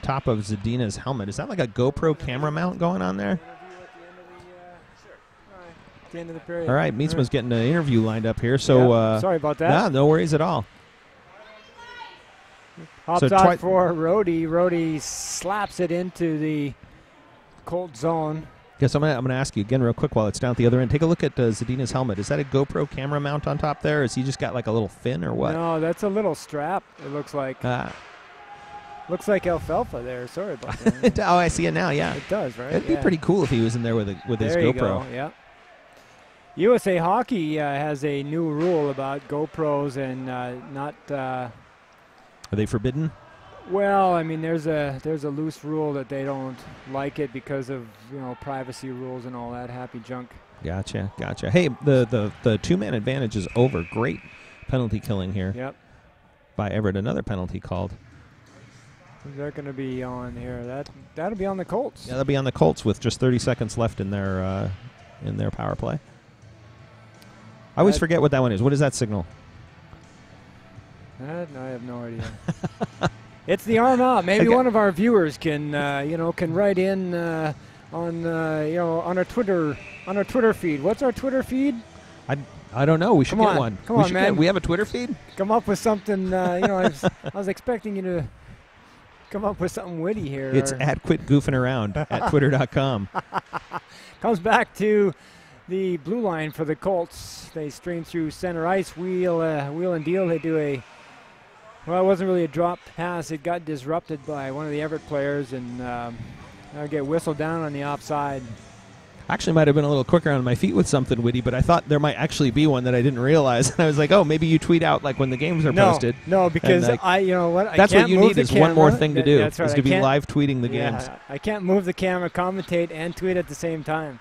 Speaker 1: top of Zadina's helmet. Is that like a GoPro camera mount going on there?
Speaker 2: At the end of the period.
Speaker 1: All right, Meetsma's getting an interview lined up here. So
Speaker 2: sorry about that.
Speaker 1: No worries at all.
Speaker 2: Hops out for Rody. Rody slaps it into the Colt zone.
Speaker 1: Yes, I'm gonna ask you again real quick while it's down at the other end. Take a look at Zadina's helmet. Is that a GoPro camera mount on top there? Or has he just got like a little fin or what?
Speaker 2: No, that's a little strap, it looks like. Looks like alfalfa there. Sorry about that.
Speaker 1: Oh, I see it now, yeah.
Speaker 2: It does, right?
Speaker 1: It'd be pretty cool if he was in there with his
Speaker 2: there you
Speaker 1: GoPro.
Speaker 2: Go, yeah. USA Hockey has a new rule about GoPros and not...
Speaker 1: Are they forbidden?
Speaker 2: Well, I mean, there's a loose rule that they don't like it because of privacy rules and all that happy junk.
Speaker 1: Gotcha. Hey, the 2-man advantage is over. Great penalty killing here.
Speaker 2: Yep.
Speaker 1: By Everett, another penalty called.
Speaker 2: Who's that going to be on here? That'll be on the Colts.
Speaker 1: Yeah, that'll be on the Colts with just 30 seconds left in their power play. I always forget what that one is. What is that signal?
Speaker 2: I have no idea. It's the arm out. Maybe one of our viewers can write in on our Twitter feed. What's our Twitter feed?
Speaker 1: I don't know. We should get one.
Speaker 2: Come on, man.
Speaker 1: We have a Twitter feed?
Speaker 2: Come up with something. I was expecting you to come up with something witty here.
Speaker 1: It's at Quit Goofing Around at twitter.com.
Speaker 2: Comes back to the blue line for the Colts. They stream through center ice, wheel and deal. They do it wasn't really a drop pass. It got disrupted by one of the Everett players and get whistled down on the offside.
Speaker 1: Actually might have been a little quicker on my feet with something witty, but I thought there might actually be one that I didn't realize. And I was like, oh, maybe you tweet out like when the games are posted.
Speaker 2: No, because
Speaker 1: that's
Speaker 2: what
Speaker 1: you need is one more thing to do.
Speaker 2: That's right.
Speaker 1: Is to be live tweeting the games.
Speaker 2: I can't move the camera, commentate, and tweet at the same time.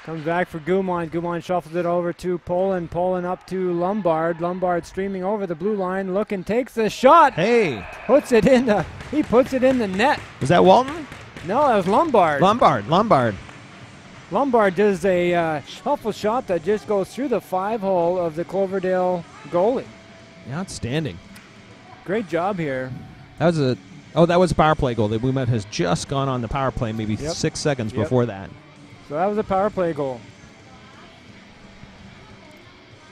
Speaker 2: Comes back for Gumon. Gumon shuffles it over to Pollon. Pollon up to Lombard. Lombard streaming over the blue line. Looking, takes the shot.
Speaker 1: Hey.
Speaker 2: He puts it in the net.
Speaker 1: Was that Walton?
Speaker 2: No, that was Lombard.
Speaker 1: Lombard.
Speaker 2: Lombard does a shuffle shot that just goes through the 5-hole of the Cloverdale goalie.
Speaker 1: Outstanding.
Speaker 2: Great job here.
Speaker 1: That was a power play goal. The Wilmette has just gone on the power play maybe 6 seconds before that.
Speaker 2: So that was a power play goal.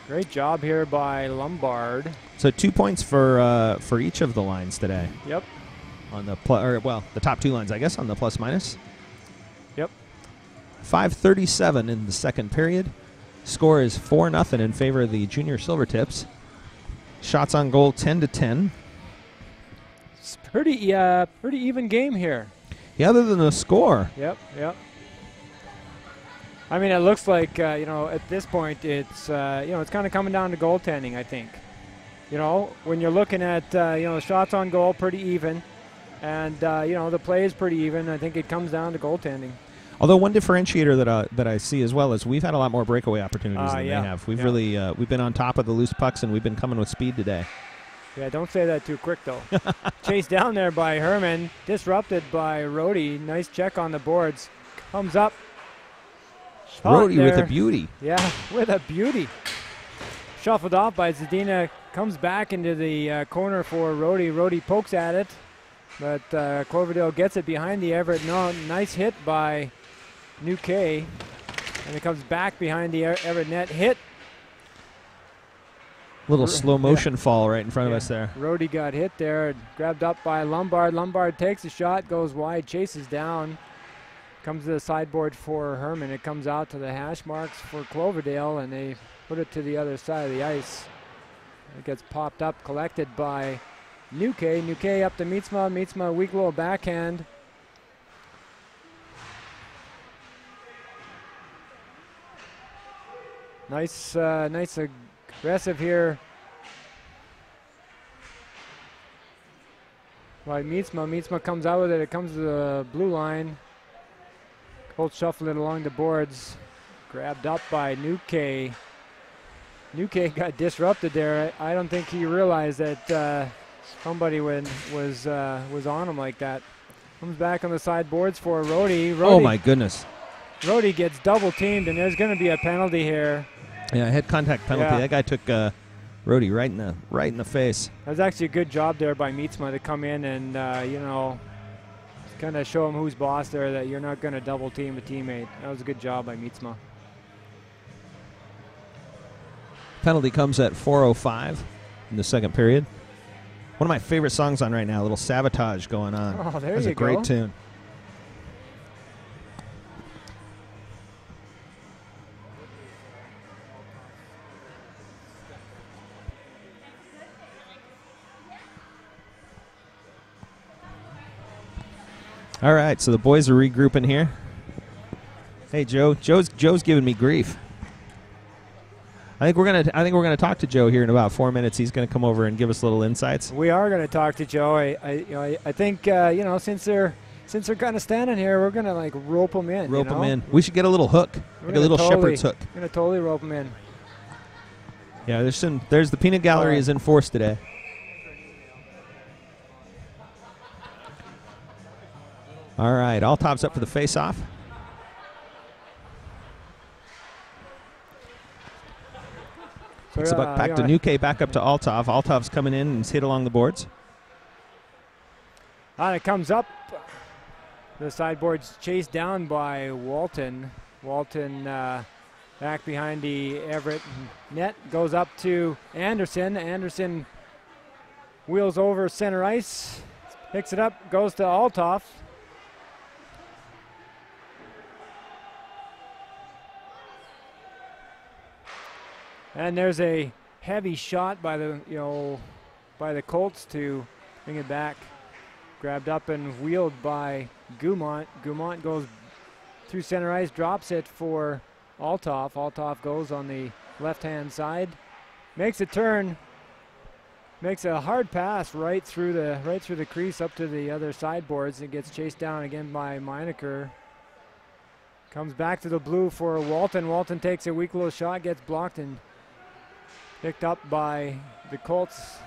Speaker 2: Great job here by Lombard.
Speaker 1: So 2 points for each of the lines today.
Speaker 2: Yep.
Speaker 1: On the the top 2 lines, I guess, on the plus minus.
Speaker 2: Yep.
Speaker 1: 5:37 in the second period. Score is 4-0 in favor of the junior Silvertips. Shots on goal 10-10.
Speaker 2: It's pretty even game here.
Speaker 1: Yeah, other than the score.
Speaker 2: Yep. I mean, it looks like at this point it's it's kind of coming down to goaltending. I think, when you're looking at shots on goal, pretty even, and the play is pretty even. I think it comes down to goaltending.
Speaker 1: Although one differentiator that I see as well is we've had a lot more breakaway opportunities than they have. We've really we've been on top of the loose pucks and we've been coming with speed today.
Speaker 2: Yeah, don't say that too quick though. Chased down there by Herman, disrupted by Rody. Nice check on the boards. Comes up.
Speaker 1: Rody with a beauty.
Speaker 2: Yeah, with a beauty. Shuffled off by Zadina. Comes back into the corner for Rody. Rody pokes at it, but Cloverdale gets it behind the Everett. No, nice hit by Nouque. And it comes back behind the Everett net. Hit.
Speaker 1: Little slow motion fall right in front of us there.
Speaker 2: Rody got hit there. Grabbed up by Lombard. Lombard takes a shot, goes wide, chases down. Comes to the sideboard for Herman. It comes out to the hash marks for Cloverdale, and they put it to the other side of the ice. It gets popped up, collected by Nouque. Nouque up to Meetsma. Meetsma, weak little backhand. Nice aggressive here by Meetsma. Meetsma comes out with it. It comes to the blue line. Both shuffle it along the boards. Grabbed up by Nouque. Nouque got disrupted there. I don't think he realized that somebody was on him like that. Comes back on the side boards for Rody.
Speaker 1: Oh my goodness.
Speaker 2: Rody gets double teamed, and there's going to be a penalty here.
Speaker 1: Yeah, head contact penalty. Yeah. That guy took Rody right in the face.
Speaker 2: That was actually a good job there by Meetsma to come in and kind of show him who's boss there, that you're not going to double team a teammate. That was a good job by Meetsma.
Speaker 1: Penalty comes at 4:05 in the second period. One of my favorite songs on right now, a little Sabotage going on.
Speaker 2: Oh, there you go.
Speaker 1: That's a great tune. All right, so the boys are regrouping here. Hey, Joe. Joe's giving me grief. I think we're gonna talk to Joe here in about 4 minutes. He's gonna come over and give us little insights.
Speaker 2: We are gonna talk to Joe. I think since they're kind of standing here, we're gonna like rope them in.
Speaker 1: Rope them in. We should get a little hook, like a little shepherd's hook.
Speaker 2: We're gonna totally rope them in.
Speaker 1: Yeah, there's the peanut gallery is in force today. All right, all tops up for the face-off. It's back to Nouque, back up to Altov. Altov's coming in and hit along the boards.
Speaker 2: And it comes up. The sideboard's chased down by Walton. Walton back behind the Everett net. Goes up to Anderson. Anderson wheels over center ice. Picks it up, goes to Altov. And there's a heavy shot by the Colts to bring it back. Grabbed up and wheeled by Gumont. Gumont goes through center ice, drops it for Altov. Altov goes on the left-hand side, makes a turn, makes a hard pass right through the crease up to the other sideboards. It gets chased down again by Minaker. Comes back to the blue for Walton. Walton takes a weak little shot, gets blocked and picked up by the Colts.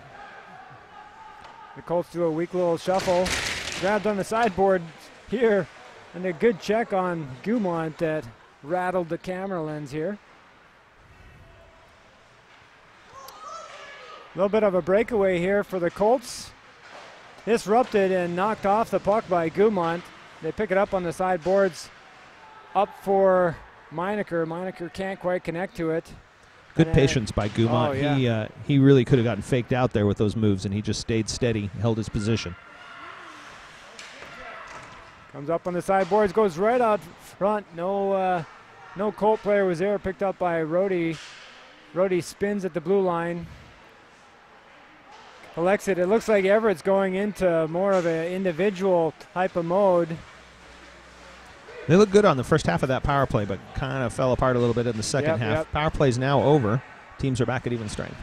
Speaker 2: The Colts do a weak little shuffle. Grabbed on the sideboard here. And a good check on Gumont that rattled the camera lens here. A little bit of a breakaway here for the Colts. Disrupted and knocked off the puck by Gumont. They pick it up on the sideboards. Up for Minaker. Minaker can't quite connect to it.
Speaker 1: Good patience by Gumont.
Speaker 2: Oh, yeah.
Speaker 1: He really could have gotten faked out there with those moves, and he just stayed steady, held his position.
Speaker 2: Comes up on the sideboards, goes right out front. No Colt player was there. Picked up by Rody. Rody spins at the blue line. Collects it. It looks like Everett's going into more of an individual type of mode.
Speaker 1: They look good on the first half of that power play, but kind of fell apart a little bit in the second half.
Speaker 2: Yep.
Speaker 1: Power play's now over. Teams are back at even strength.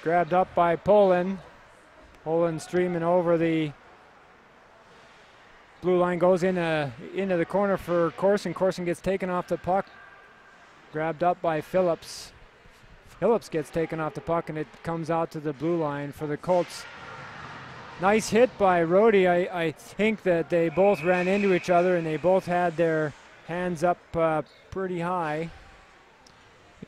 Speaker 2: Grabbed up by Pollon. Pollon streaming over the blue line, goes into the corner for Corson. Corson gets taken off the puck. Grabbed up by Phillips. Phillips gets taken off the puck, and it comes out to the blue line for the Colts. Nice hit by Rody. I think that they both ran into each other, and they both had their hands up pretty high.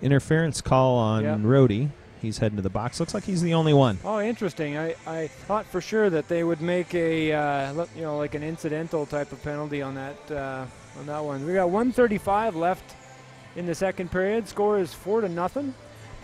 Speaker 1: Interference call on Rody. He's heading to the box. Looks like he's the only one.
Speaker 2: Oh, interesting. I thought for sure that they would make a like an incidental type of penalty on that one. We got 1:35 left in the second period. Score is 4-0.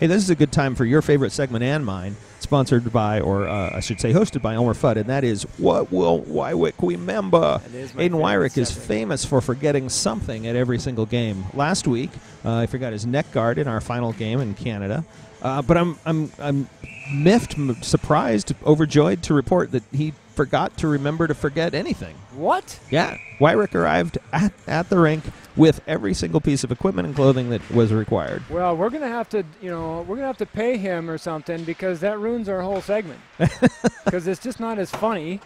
Speaker 1: Hey, this is a good time for your favorite segment and mine, sponsored by, or I should say hosted by Elmer Fudd, and that is What Will Wyrick Remember? Aiden Wyrick is famous for forgetting something at every single game. Last week, he forgot his neck guard in our final game in Canada, but I'm miffed, surprised, overjoyed to report that he forgot to remember to forget anything.
Speaker 2: What?
Speaker 1: Yeah. Wyrick arrived at the rink with every single piece of equipment and clothing that was required.
Speaker 2: Well, we're gonna have to pay him or something, because that ruins our whole segment. Because it's just not as funny.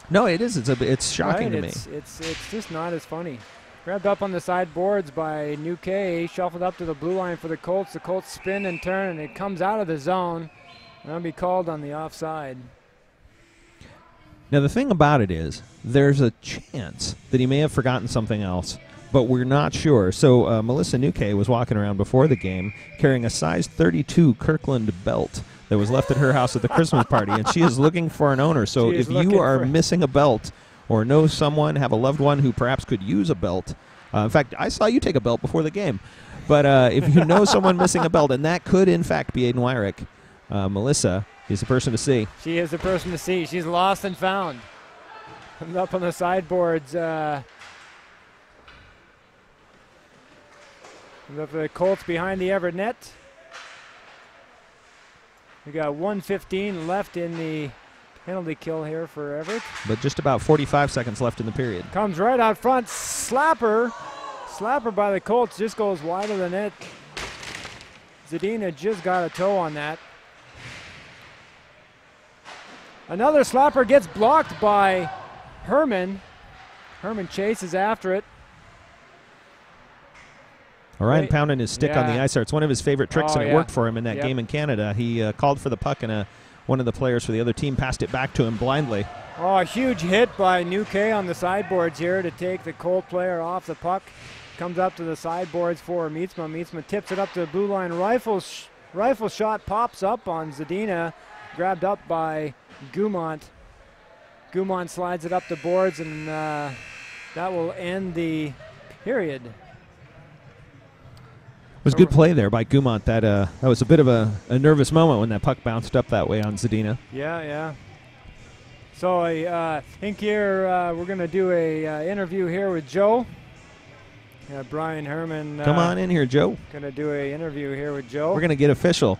Speaker 1: No, it is. It's shocking to me.
Speaker 2: It's just not as funny. Grabbed up on the sideboards by Nouque, shuffled up to the blue line for the Colts. The Colts spin and turn, and it comes out of the zone. That'll be called on the offside.
Speaker 1: Now, the thing about it is, there's a chance that he may have forgotten something else, but we're not sure. So Melissa Nouque was walking around before the game carrying a size 32 Kirkland belt that was left at her house at the Christmas party, and she is looking for an owner. So if you are missing a belt or know someone, have a loved one who perhaps could use a belt, in fact, I saw you take a belt before the game, but if you know someone missing a belt, and that could in fact be Aiden Wyrick, Melissa is the person to see.
Speaker 2: She is the person to see. She's lost and found. Comes up on the sideboards. Comes up for the Colts behind the Everett net. We got 1:15 left in the penalty kill here for Everett.
Speaker 1: But just about 45 seconds left in the period.
Speaker 2: Comes right out front. Slapper by the Colts. Just goes wide of the net. Zadina just got a toe on that. Another slapper gets blocked by Herman. Herman chases after it.
Speaker 1: Ryan pounding his stick on the ice there. It's one of his favorite tricks, and it worked for him in that game in Canada. He called for the puck, and one of the players for the other team passed it back to him blindly.
Speaker 2: Oh, a huge hit by Nouque on the sideboards here to take the Colt player off the puck. Comes up to the sideboards for Meetsma. Meetsma tips it up to the blue line. Rifle shot pops up on Zadina. Grabbed up by Gumont. Gumont slides it up the boards, and that will end the period.
Speaker 1: It was good play there by Gumont. That was a bit of a nervous moment when that puck bounced up that way on Zadina.
Speaker 2: Yeah. So I think here we're going to do a interview here with Joe. Brian Herman.
Speaker 1: Come on in here, Joe.
Speaker 2: Going to do a interview here with Joe.
Speaker 1: We're going to get official.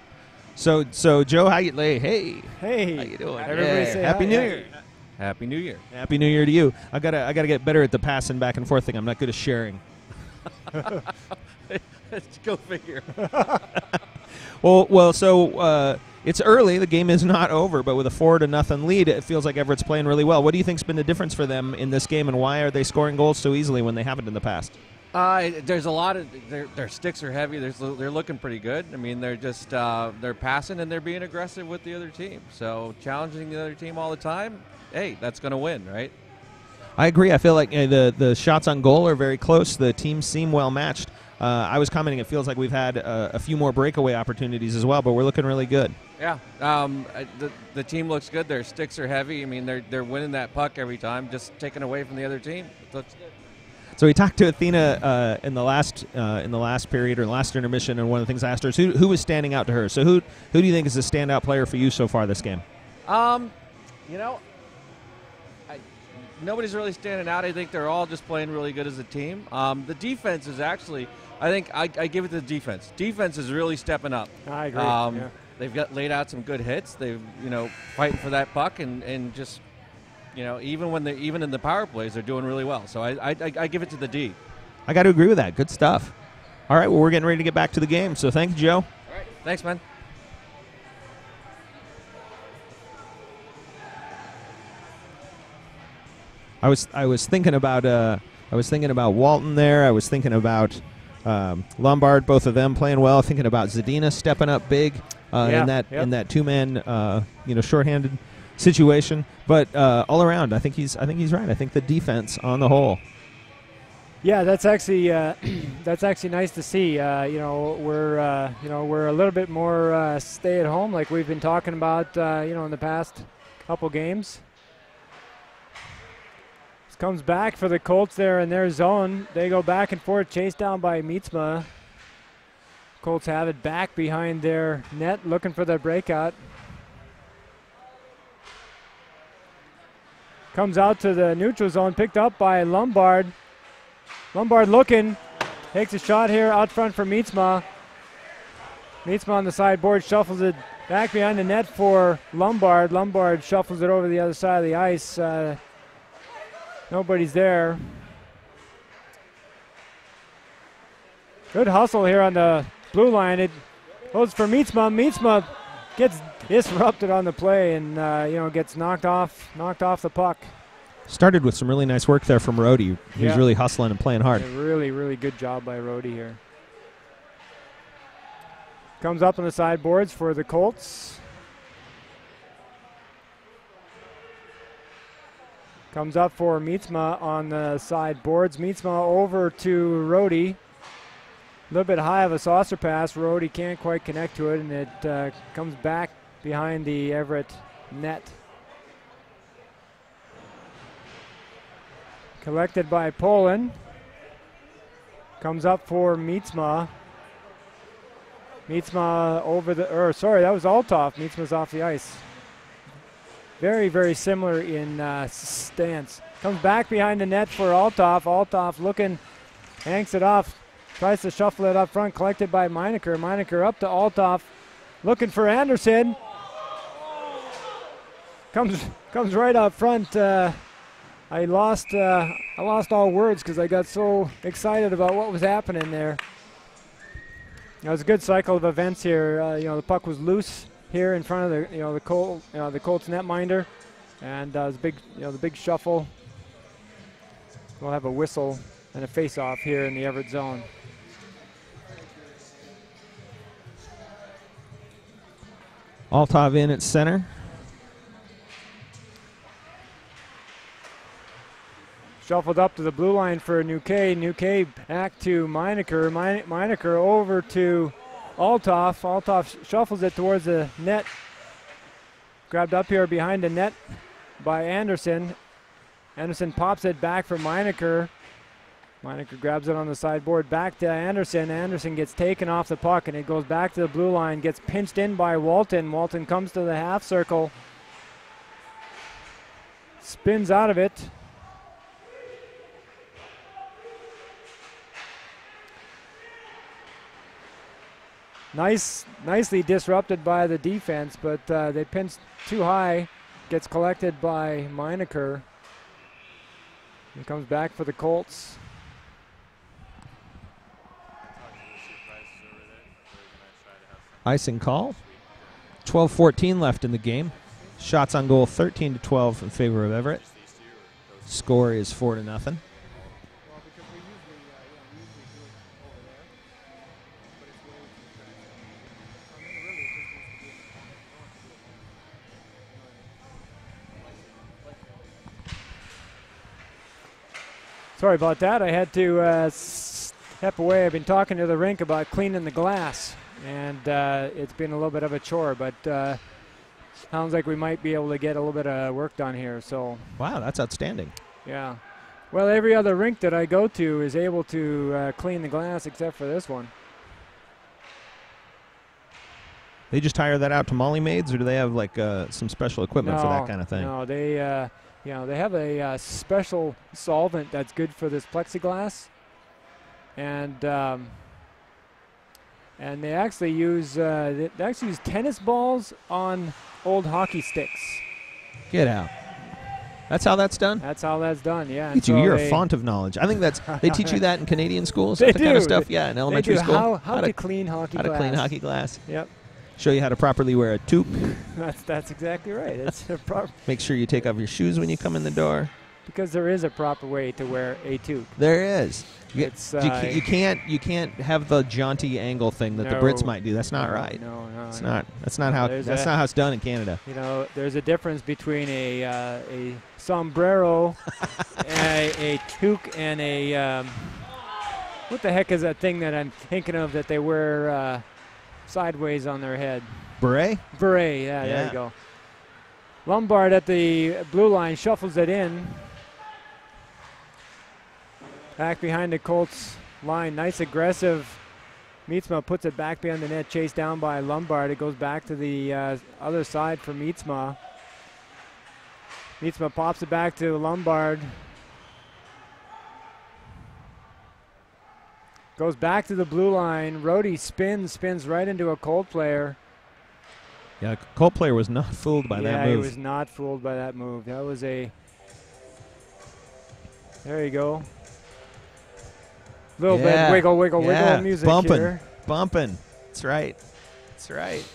Speaker 1: So Joe, how you lay? Hey, how you doing?
Speaker 2: Everybody say
Speaker 1: Happy New Year.
Speaker 4: Happy New Year.
Speaker 1: Happy New Year to you. I gotta get better at the passing back and forth thing. I'm not good at sharing.
Speaker 4: Let's go figure.
Speaker 1: Well. So it's early. The game is not over, but with a 4-0 lead, it feels like Everett's playing really well. What do you think's been the difference for them in this game, and why are they scoring goals so easily when they haven't in the past?
Speaker 4: There's a lot of their sticks are heavy. They're looking pretty good. I mean, they're just they're passing and they're being aggressive with the other team. So challenging the other team all the time. Hey, that's going to win, right?
Speaker 1: I agree. I feel like the shots on goal are very close. The teams seem well matched. I was commenting, it feels like we've had a few more breakaway opportunities as well, but we're looking really good.
Speaker 4: Yeah, the team looks good. Their sticks are heavy. I mean, they're winning that puck every time, just taking away from the other team. It looks good.
Speaker 1: So we talked to Athena in the last period or last intermission, and one of the things I asked her is who was standing out to her. So who do you think is the standout player for you so far this game?
Speaker 4: You know, nobody's really standing out. I think they're all just playing really good as a team. The defense is actually, I think I give it to the defense. Defense is really stepping up.
Speaker 2: I agree. Yeah.
Speaker 4: They've laid out some good hits. They've fighting for that puck and just. Even in the power plays, they're doing really well. So I give it to the D.
Speaker 1: I got to agree with that. Good stuff. All right, well, we're getting ready to get back to the game. So thank you, Joe.
Speaker 4: All right, thanks, man.
Speaker 1: I was thinking about Walton there. I was thinking about Lombard, both of them playing well. Thinking about Zadina stepping up big in that two-man shorthanded situation, but all around, I think he's right. I think the defense on the whole.
Speaker 2: Yeah, that's actually nice to see. We're a little bit more stay at home, like we've been talking about. In the past couple games. This comes back for the Colts there in their zone. They go back and forth, chased down by Meetsma. Colts have it back behind their net, looking for their breakout. Comes out to the neutral zone, picked up by Lombard. Lombard looking, takes a shot here out front for Meetsma. Meetsma on the sideboard, shuffles it back behind the net for Lombard. Lombard shuffles it over the other side of the ice. Nobody's there. Good hustle here on the blue line. It goes for Meetsma. Meetsma gets disrupted on the play and gets knocked off the puck.
Speaker 1: Started with some really nice work there from Rody. He's really hustling and playing hard.
Speaker 2: Really, really good job by Rody here. Comes up on the sideboards for the Colts. Comes up for Meetsma on the sideboards. Meetsma over to Rody. A little bit high of a saucer pass. Rody can't quite connect to it, and it comes back behind the Everett net. Collected by Pollon. Comes up for Meetsma. Meetsma that was Althoff. Meetsma's off the ice. Very, very similar in stance. Comes back behind the net for Althoff. Althoff looking, hangs it off. Tries to shuffle it up front, collected by Minaker. Minaker up to Althoff, looking for Anderson. Comes right up front. I lost all words because I got so excited about what was happening there. It was a good cycle of events here. The puck was loose here in front of the Colts netminder, and it was the big shuffle. We'll have a whistle and a face-off here in the Everett zone.
Speaker 1: Althoff in at center.
Speaker 2: Shuffled up to the blue line for Nouque. Nouque back to Minaker. Minaker over to Althoff. Althoff shuffles it towards the net. Grabbed up here behind the net by Anderson. Anderson pops it back for Minaker. Minaker grabs it on the sideboard, back to Anderson. Anderson gets taken off the puck, and it goes back to the blue line, gets pinched in by Walton. Walton comes to the half circle, spins out of it. Nicely disrupted by the defense, but they pinched too high. Gets collected by Minaker. He comes back for the Colts.
Speaker 1: Icing call. 12:14 left in the game. Shots on goal 13-12 in favor of Everett. Score is 4-0.
Speaker 2: Sorry about that. I had to step away. I've been talking to the rink about cleaning the glass, and it's been a little bit of a chore, but sounds like we might be able to get a little bit of work done here. So
Speaker 1: Wow, that's outstanding.
Speaker 2: yeah. Well, every other rink that I go to is able to clean the glass except for this one.
Speaker 1: They just hire that out to Molly maids, or do they have like some special equipment for that kind of thing?
Speaker 2: No, they they have a special solvent that's good for this plexiglass, and they actually use tennis balls on old hockey sticks.
Speaker 1: Get out. That's how that's done?
Speaker 2: That's how that's done, yeah.
Speaker 1: Look at you, you're a font of knowledge. I think that's, they teach you that in Canadian schools?
Speaker 2: They
Speaker 1: That kind of
Speaker 2: do.
Speaker 1: stuff? Yeah, in elementary school?
Speaker 2: How to clean hockey glass.
Speaker 1: How to clean hockey glass.
Speaker 2: Yep.
Speaker 1: Show you how to properly wear a toque.
Speaker 2: That's exactly right. It's a proper.
Speaker 1: Make sure you take off your shoes when you come in the door.
Speaker 2: Because there is a proper way to wear a toque.
Speaker 1: There is.
Speaker 2: It's,
Speaker 1: you can't have the jaunty angle thing that the Brits might do. That's not right.
Speaker 2: No,
Speaker 1: it's not. That's not how it's done in Canada.
Speaker 2: You know, there's a difference between a sombrero, a toque, and a what the heck is that thing that I'm thinking of that they wear sideways on their head?
Speaker 1: Beret?
Speaker 2: Beret. Yeah, there you go. Lombard at the blue line shuffles it in. Back behind the Colts line. Nice aggressive. Meetsma puts it back behind the net, chased down by Lombard. It goes back to the other side for Meetsma. Meetsma pops it back to Lombard. Goes back to the blue line. Rody spins right into a Colt player.
Speaker 1: Yeah, Colt player was not fooled by that move.
Speaker 2: Yeah, he was not fooled by that move. That was a... There you go. Little bit wiggle music here.
Speaker 1: Bumping. That's right. That's right.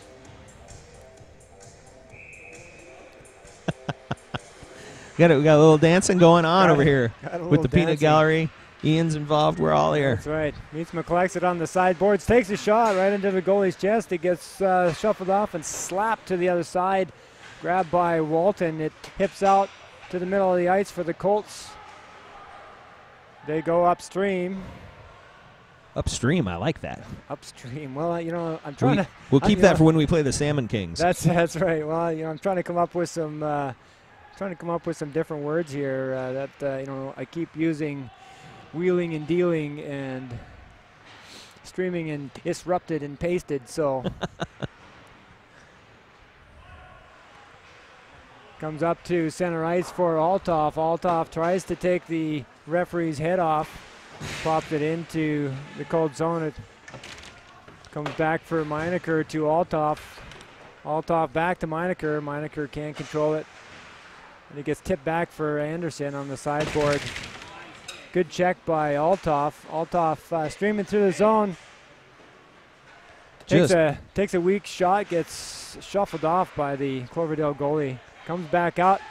Speaker 1: we got a little dancing going on over here with the peanut gallery. Ian's involved. We're all here.
Speaker 2: That's right. Meetsma collects it on the sideboards, takes a shot right into the goalie's chest. It gets shuffled off and slapped to the other side. Grabbed by Walton. It hips out to the middle of the ice for the Colts. They go upstream.
Speaker 1: Upstream, I like that.
Speaker 2: Upstream. Well, you know, I'm trying to.
Speaker 1: We'll keep that for when we play the Salmon Kings.
Speaker 2: That's right. Well, you know, I'm trying to come up with some different words here that you know, I keep using. Wheeling and dealing and streaming and disrupted and pasted. So comes up to center ice for Althoff. Althoff tries to take the referee's head off. Popped it into the cold zone. It comes back for Minaker to Althoff. Althoff back to Minaker. Minaker can't control it. And it gets tipped back for Anderson on the sideboard. Good check by Althoff. Althoff streaming through the zone. Takes a weak shot, gets shuffled off by the Cloverdale goalie. Comes back out.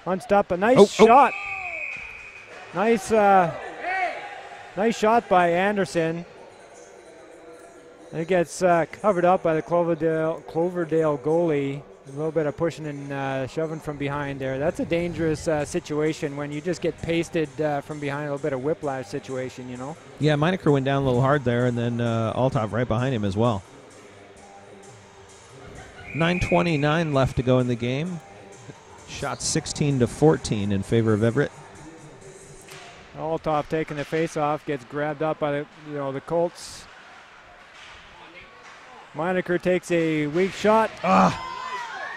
Speaker 2: Punched up a nice shot. Nice shot by Anderson. And it gets covered up by the Cloverdale goalie. A little bit of pushing and shoving from behind there. That's a dangerous situation when you just get pasted from behind. A little bit of whiplash situation, you know.
Speaker 1: Yeah, Minaker went down a little hard there, and then Althoff right behind him as well. 9:29 left to go in the game. Shot 16-14 in favor of Everett.
Speaker 2: Althoff taking the face-off, gets grabbed up by the Colts. Minaker takes a weak shot.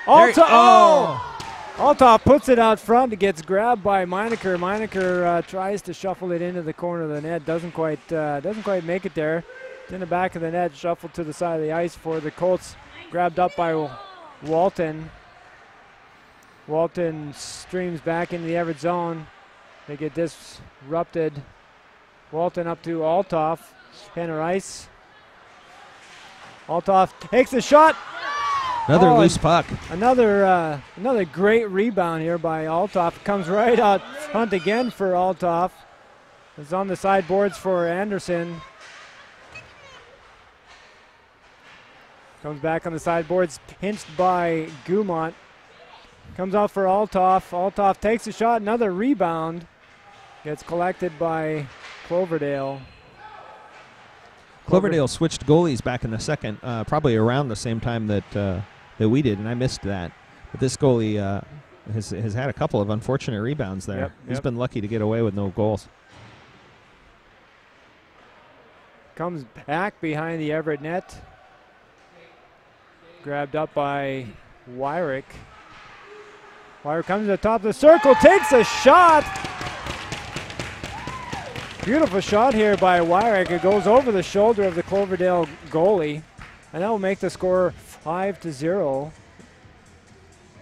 Speaker 2: Althoff puts it out front. It gets grabbed by Minaker. Minaker tries to shuffle it into the corner of the net. Doesn't quite make it there. It's in the back of the net, shuffled to the side of the ice for the Colts. Grabbed up by Walton. Walton streams back into the Everett zone. They get disrupted. Walton up to Althoff. Center ice. Althoff takes the shot.
Speaker 1: Another loose puck.
Speaker 2: Another great rebound here by Althoff. Comes right out front again for Althoff. It's on the sideboards for Anderson. Comes back on the sideboards, pinched by Gumont. Comes out for Althoff. Althoff takes a shot, another rebound. Gets collected by Cloverdale.
Speaker 1: Cloverdale switched goalies back in the second, probably around the same time that we did, and I missed that. But this goalie has had a couple of unfortunate rebounds there.
Speaker 2: Yep,
Speaker 1: He's been lucky to get away with no goals.
Speaker 2: Comes back behind the Everett net. Grabbed up by Wyrick. Wyrick comes to the top of the circle, takes a shot. Beautiful shot here by Wyrick. It goes over the shoulder of the Cloverdale goalie, and that will make the score 5-0.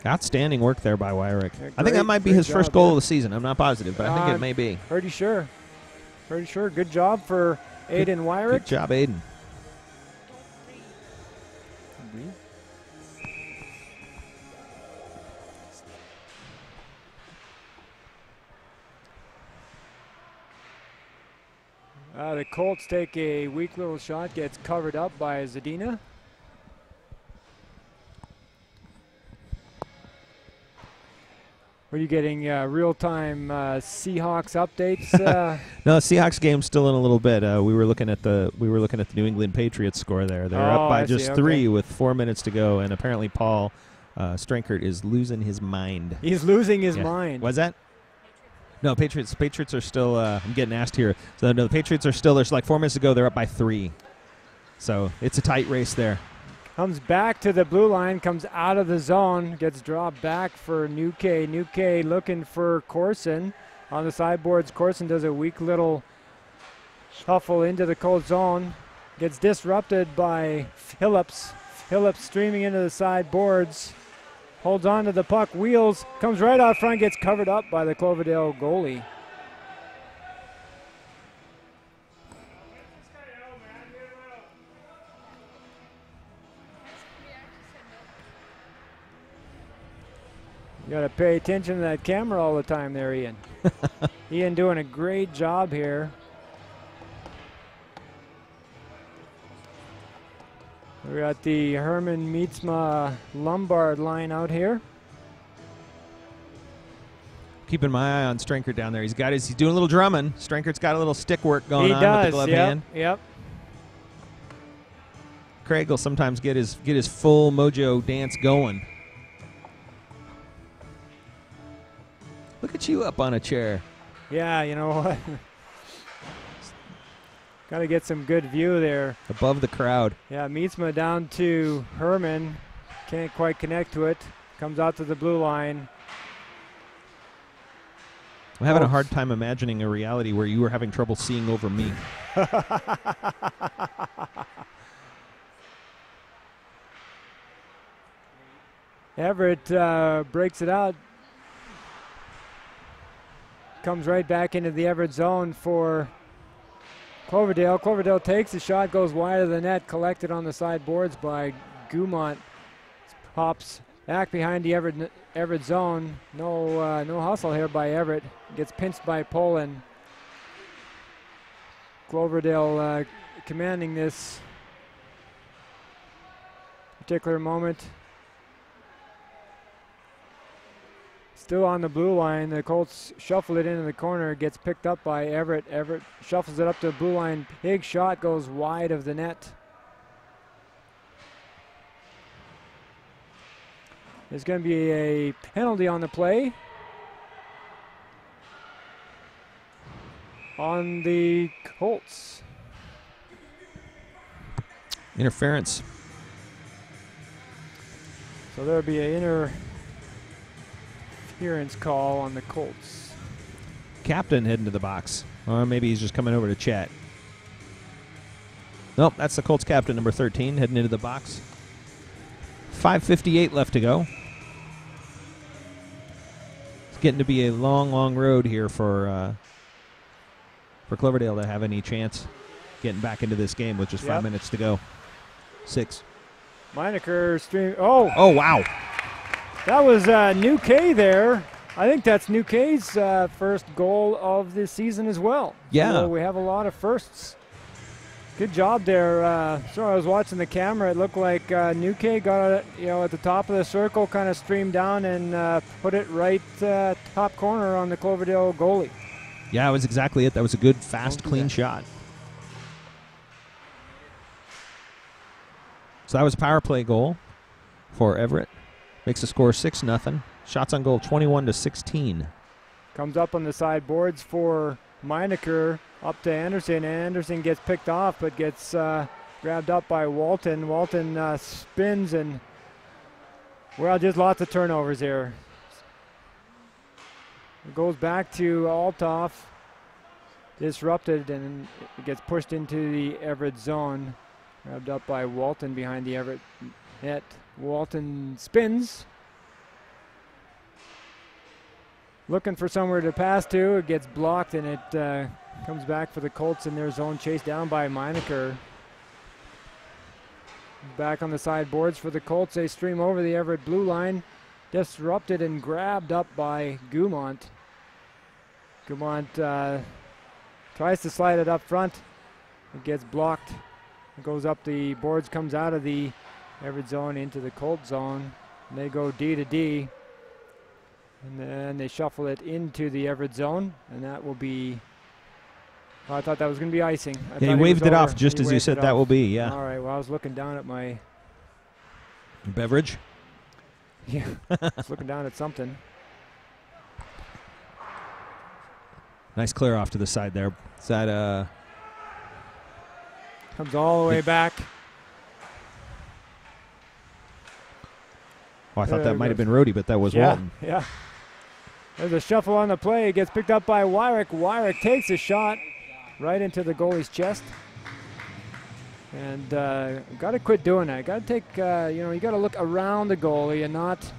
Speaker 1: Outstanding work there by Wyrick.
Speaker 2: Yeah,
Speaker 1: I think that might be his first
Speaker 2: job,
Speaker 1: goal of the season. I'm not positive, but I think it may be.
Speaker 2: Pretty sure. Pretty sure. Good job for Aiden Wyrick.
Speaker 1: Good job, Aiden.
Speaker 2: The Colts take a weak little shot, gets covered up by Zadina. Are you getting real-time Seahawks updates?
Speaker 1: No, the Seahawks game's still in a little bit. We were looking at the New England Patriots score there. They're up by just 3 with 4 minutes to go, and apparently Paul Strankert is losing his mind.
Speaker 2: He's losing his mind.
Speaker 1: What's that? No, Patriots are still, I'm getting asked here. So, no, the Patriots are still, there's like 4 minutes to go. They're up by 3. So it's a tight race there.
Speaker 2: Comes back to the blue line, comes out of the zone, gets dropped back for Nouque. Nouque looking for Corson. On the sideboards, Corson does a weak little shuffle into the cold zone. Gets disrupted by Phillips. Phillips streaming into the sideboards. Holds on to the puck, wheels, comes right out front, gets covered up by the Cloverdale goalie. You got to pay attention to that camera all the time there, Ian. Ian doing a great job here. We got the Herman Meetsma Lombard line out here.
Speaker 1: Keeping my eye on Strankert down there. He's doing a little drumming. Strankert's got a little stick work going on with the glove hand.
Speaker 2: Yep.
Speaker 1: Craig will sometimes get his full mojo dance going. Look at you up on a chair.
Speaker 2: Yeah, you know what? Got to get some good view there.
Speaker 1: Above the crowd.
Speaker 2: Yeah, Meetsma down to Herman. Can't quite connect to it. Comes out to the blue line.
Speaker 1: I'm having a hard time imagining a reality where you were having trouble seeing over me.
Speaker 2: Everett breaks it out. Comes right back into the Everett zone for Cloverdale. Cloverdale takes the shot, goes wide of the net, collected on the sideboards by Gumont. Pops back behind the Everett zone. No hustle here by Everett. Gets pinched by Pollon. Cloverdale commanding this particular moment. Still on the blue line. The Colts shuffle it into the corner. Gets picked up by Everett. Everett shuffles it up to the blue line. Big shot goes wide of the net. There's going to be a penalty on the play. On the Colts.
Speaker 1: Interference.
Speaker 2: So there'll be an interference call on the Colts.
Speaker 1: Captain heading to the box. Or maybe he's just coming over to chat. Nope, that's the Colts captain, number 13, heading into the box. 5:58 left to go. It's getting to be a long, long road here for Cloverdale to have any chance getting back into this game with just 5 minutes to go. 6.
Speaker 2: Minaker stream. Oh,
Speaker 1: Oh, wow.
Speaker 2: that was Nouque there. I think that's Nouque's first goal of the season as well.
Speaker 1: Yeah.
Speaker 2: So we have a lot of firsts. Good job there. So I was watching the camera. It looked like Nouque got it, at the top of the circle, kind of streamed down and put it right top corner on the Cloverdale goalie.
Speaker 1: Yeah, that was exactly it. That was a good, fast, clean shot. So that was a power play goal for Everett. Makes the score 6-0. Shots on goal 21-16.
Speaker 2: Comes up on the side boards for Minaker, up to Anderson. Anderson gets picked off, but gets grabbed up by Walton. Walton spins, and, well, just lots of turnovers here. It goes back to Althoff. Disrupted, and it gets pushed into the Everett zone. Grabbed up by Walton behind the Everett net. Walton spins. Looking for somewhere to pass to. It gets blocked, and it comes back for the Colts in their zone. Chased down by Minaker. Back on the side boards for the Colts. They stream over the Everett blue line. Disrupted and grabbed up by Gumont. Gumont tries to slide it up front. It gets blocked. It goes up the boards, comes out of the Everett zone into the Colt zone. And they go D to D. And then they shuffle it into the Everett zone. And that will be... Oh, I thought that was going to be icing.
Speaker 1: Yeah, he waved it off just as you said that will be, yeah.
Speaker 2: All right, well, I was looking down at my...
Speaker 1: Beverage?
Speaker 2: Yeah, I was looking down at something.
Speaker 1: Nice clear off to the side there. Is that...
Speaker 2: Comes all the way back.
Speaker 1: Oh, I thought that might have been Rody, but that was Walton.
Speaker 2: Yeah. There's a shuffle on the play. It gets picked up by Wyrick. Wyrick takes a shot right into the goalie's chest. And got to quit doing that. Got to take, you got to look around the goalie and not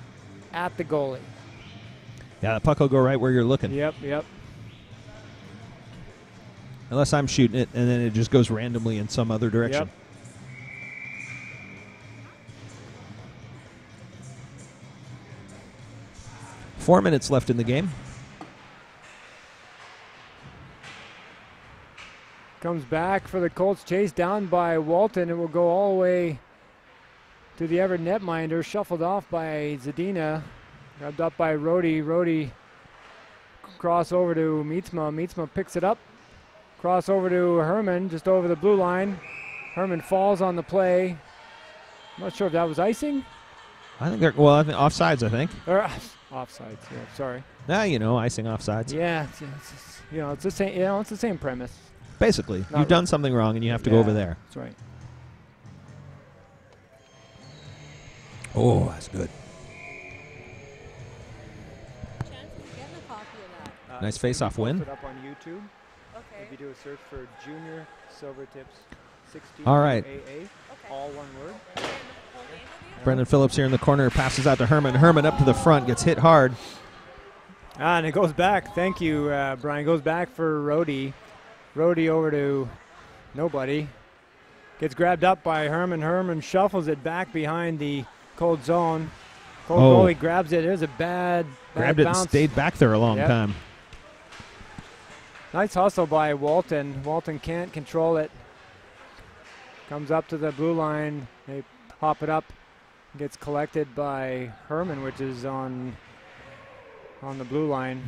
Speaker 2: at the goalie.
Speaker 1: Yeah, the puck will go right where you're looking.
Speaker 2: Yep.
Speaker 1: Unless I'm shooting it, and then it just goes randomly in some other direction.
Speaker 2: Yep.
Speaker 1: 4 minutes left in the game.
Speaker 2: Comes back for the Colts, chased down by Walton. It will go all the way to the Everett netminder, shuffled off by Zadina, grabbed up by Rody. Rody cross over to Meetsma. Meetsma picks it up. Cross over to Herman, just over the blue line. Herman falls on the play. I'm not sure if that was icing.
Speaker 1: I think they're offsides. I think.
Speaker 2: Or offsides. Yeah, sorry.
Speaker 1: Icing offsides.
Speaker 2: Yeah, it's the same. It's the same premise.
Speaker 1: Basically,
Speaker 2: Not
Speaker 1: you've done something wrong, and you have to go over there.
Speaker 2: That's right.
Speaker 1: Oh, that's good. Nice face-off win.
Speaker 2: Put it up on YouTube.
Speaker 5: Okay.
Speaker 2: If you do a search for Junior Silvertips 16
Speaker 1: All right.
Speaker 2: AA, all one word.
Speaker 1: Brendan Phillips here in the corner, passes out to Herman. Herman up to the front, gets hit hard.
Speaker 2: And it goes back. Thank you, Brian. Goes back for Rody. Rody over to nobody. Gets grabbed up by Herman. Herman shuffles it back behind the Cold zone. Cold goalie grabs it. There's a bad
Speaker 1: Grabbed it
Speaker 2: bounce.
Speaker 1: and stayed back there a long time.
Speaker 2: Nice hustle by Walton. Walton can't control it. Comes up to the blue line. They hop it up. Gets collected by Herman, which is on the blue line.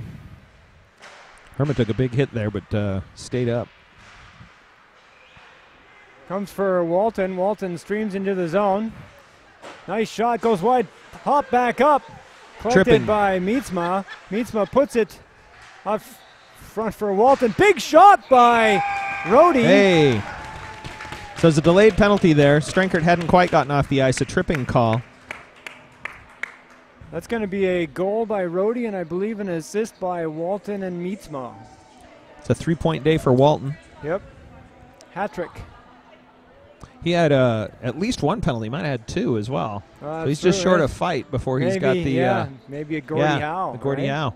Speaker 1: Herman took a big hit there, but stayed up.
Speaker 2: Comes for Walton. Walton streams into the zone. Nice shot, goes wide. Hop back up. Collected
Speaker 1: Tripping.
Speaker 2: by Meetsma. Meetsma puts it up front for Walton. Big shot by Rody.
Speaker 1: Hey. So there's a delayed penalty there. Strenkert hadn't quite gotten off the ice. A tripping call.
Speaker 2: That's going to be a goal by Rody, and I believe an assist by Walton and Meetsma.
Speaker 1: It's a 3-point day for Walton.
Speaker 2: Yep. Hat-trick.
Speaker 1: He had at least one penalty. Might have had two as well. So he's just short of fight before he's got the...
Speaker 2: maybe a Gordie Howe.
Speaker 1: the Gordie
Speaker 2: right?
Speaker 1: Howe.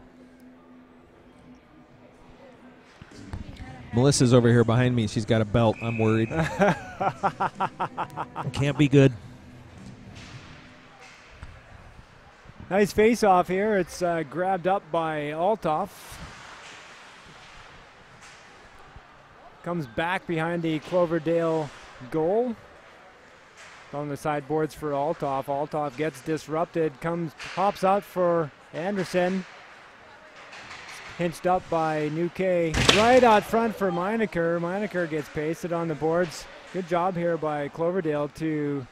Speaker 1: Melissa's over here behind me. She's got a belt. I'm worried. Can't be good.
Speaker 2: Nice face-off here. It's grabbed up by Althoff. Comes back behind the Cloverdale goal. On the sideboards for Althoff. Althoff gets disrupted. Hops out for Anderson. Hinched up by Nouque. Right out front for Minaker. Minaker gets pasted on the boards. Good job here by Cloverdale to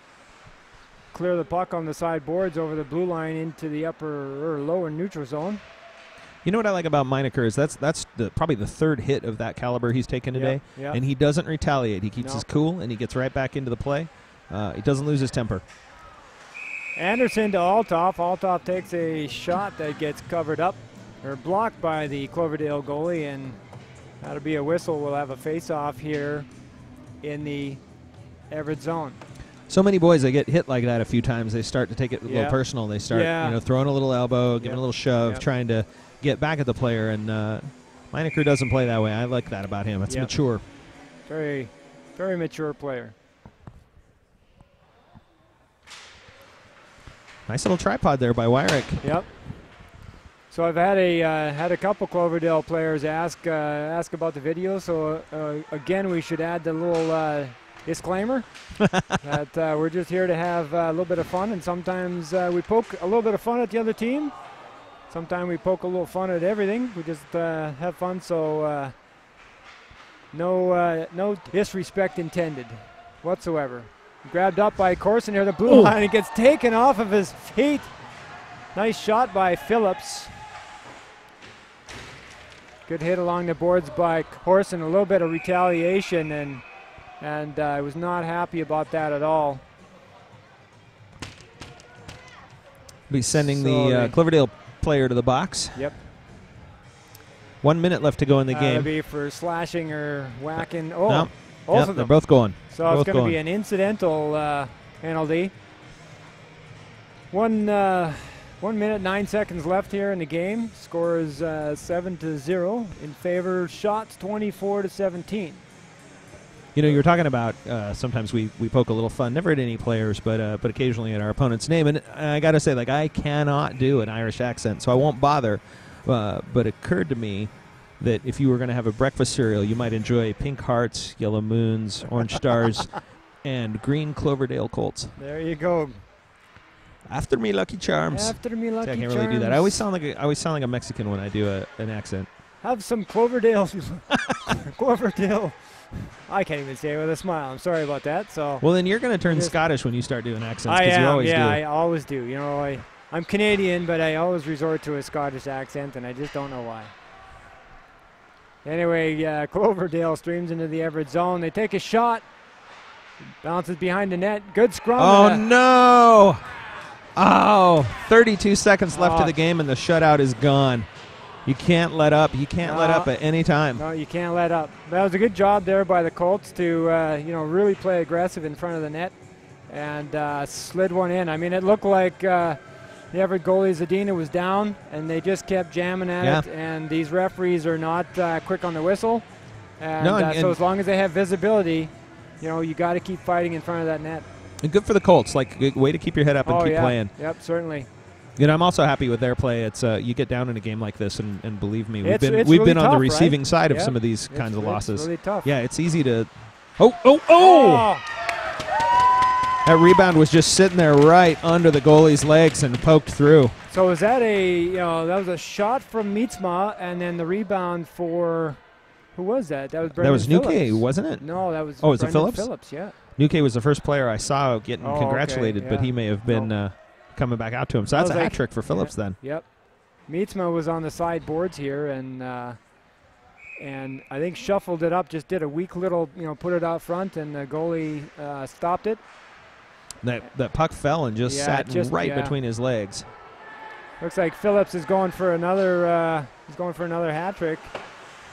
Speaker 2: clear the puck on the sideboards over the blue line into the upper or lower neutral zone.
Speaker 1: You know what I like about Minaker is that's probably the third hit of that caliber he's taken today, and he doesn't retaliate. He keeps his cool, and he gets right back into the play. He doesn't lose his temper.
Speaker 2: Anderson to Althoff. Althoff takes a shot that gets covered up or blocked by the Cloverdale goalie, and that'll be a whistle. We'll have a face-off here in the Everett zone.
Speaker 1: So many boys, they get hit like that a few times. They start to take it a little personal. They start throwing a little elbow, giving a little shove, trying to get back at the player, and Minaker doesn't play that way. I like that about him. It's mature.
Speaker 2: Very, very mature player.
Speaker 1: Nice little tripod there by Wyrick.
Speaker 2: Yep. So I've had a couple Cloverdale players ask about the video. So again, we should add the little disclaimer that we're just here to have a little bit of fun, and sometimes we poke a little bit of fun at the other team. Sometimes we poke a little fun at everything. We just have fun. So no disrespect intended whatsoever. Grabbed up by Corson here, the blue line. He gets taken off of his feet. Nice shot by Phillips. Good hit along the boards by Corson. A little bit of retaliation, and I was not happy about that at all.
Speaker 1: Be sending the Cloverdale player to the box.
Speaker 2: Yep.
Speaker 1: 1 minute left to go in the game.
Speaker 2: That'll be for slashing or whacking.
Speaker 1: No. They're both going.
Speaker 2: So it's going to be an incidental penalty. 1 minute, 9 seconds left here in the game. Score is 7-0 in favor. Shots 24-17.
Speaker 1: You know, you were talking about sometimes we poke a little fun, never at any players, but occasionally at our opponent's name. And I got to say, like, I cannot do an Irish accent, so I won't bother. But it occurred to me that if you were going to have a breakfast cereal, you might enjoy Pink Hearts, Yellow Moons, Orange Stars, and Green Cloverdale Colts.
Speaker 2: There you go.
Speaker 1: After me, Lucky Charms.
Speaker 2: After me, Lucky Charms.
Speaker 1: I can't really do that. I always sound like a Mexican when I do an accent.
Speaker 2: Have some Cloverdale. Cloverdale. I can't even say it with a smile. I'm sorry about that. So.
Speaker 1: Well, then you're going to turn Scottish when you start doing accents. You always do.
Speaker 2: I always do. You know, I'm Canadian, but I always resort to a Scottish accent, and I just don't know why. Anyway, Cloverdale streams into the Everett zone. They take a shot. Bounces behind the net. Good scrum.
Speaker 1: Oh, no. Oh, 32 seconds left of the game, and the shutout is gone. You can't let up. You can't let up at any time.
Speaker 2: No, you can't let up. That was a good job there by the Colts to really play aggressive in front of the net and slid one in. I mean, it looked like the Everett goalie Zadina was down, and they just kept jamming at it. And these referees are not quick on the whistle. And so as long as they have visibility, you got to keep fighting in front of that net.
Speaker 1: And good for the Colts. Like, good way to keep your head up and keep playing.
Speaker 2: Yep, certainly.
Speaker 1: I'm also happy with their play. It's you get down in a game like this, and believe me, we've
Speaker 2: it's
Speaker 1: been
Speaker 2: really
Speaker 1: on the
Speaker 2: tough,
Speaker 1: receiving side of some of these kinds of losses.
Speaker 2: It's really tough.
Speaker 1: Yeah, it's easy to. Oh! That rebound was just sitting there right under the goalie's legs and poked through.
Speaker 2: So was that that was a shot from Meetsma, and then the rebound for who was that? That was Brendan
Speaker 1: Nouque,
Speaker 2: Phillips.
Speaker 1: wasn't it?
Speaker 2: No, that was.
Speaker 1: Oh, was it Phillips?
Speaker 2: Phillips, yeah.
Speaker 1: Nouque was the first player I saw getting congratulated, but he may have been coming back out to him. So that's a hat trick for Phillips then.
Speaker 2: Yep. Meetsma was on the side boards here, and I think shuffled it up, just did a weak little, put it out front, and the goalie stopped it.
Speaker 1: That puck fell and just sat right between his legs.
Speaker 2: Looks like Phillips is going for another. He's going for another hat trick.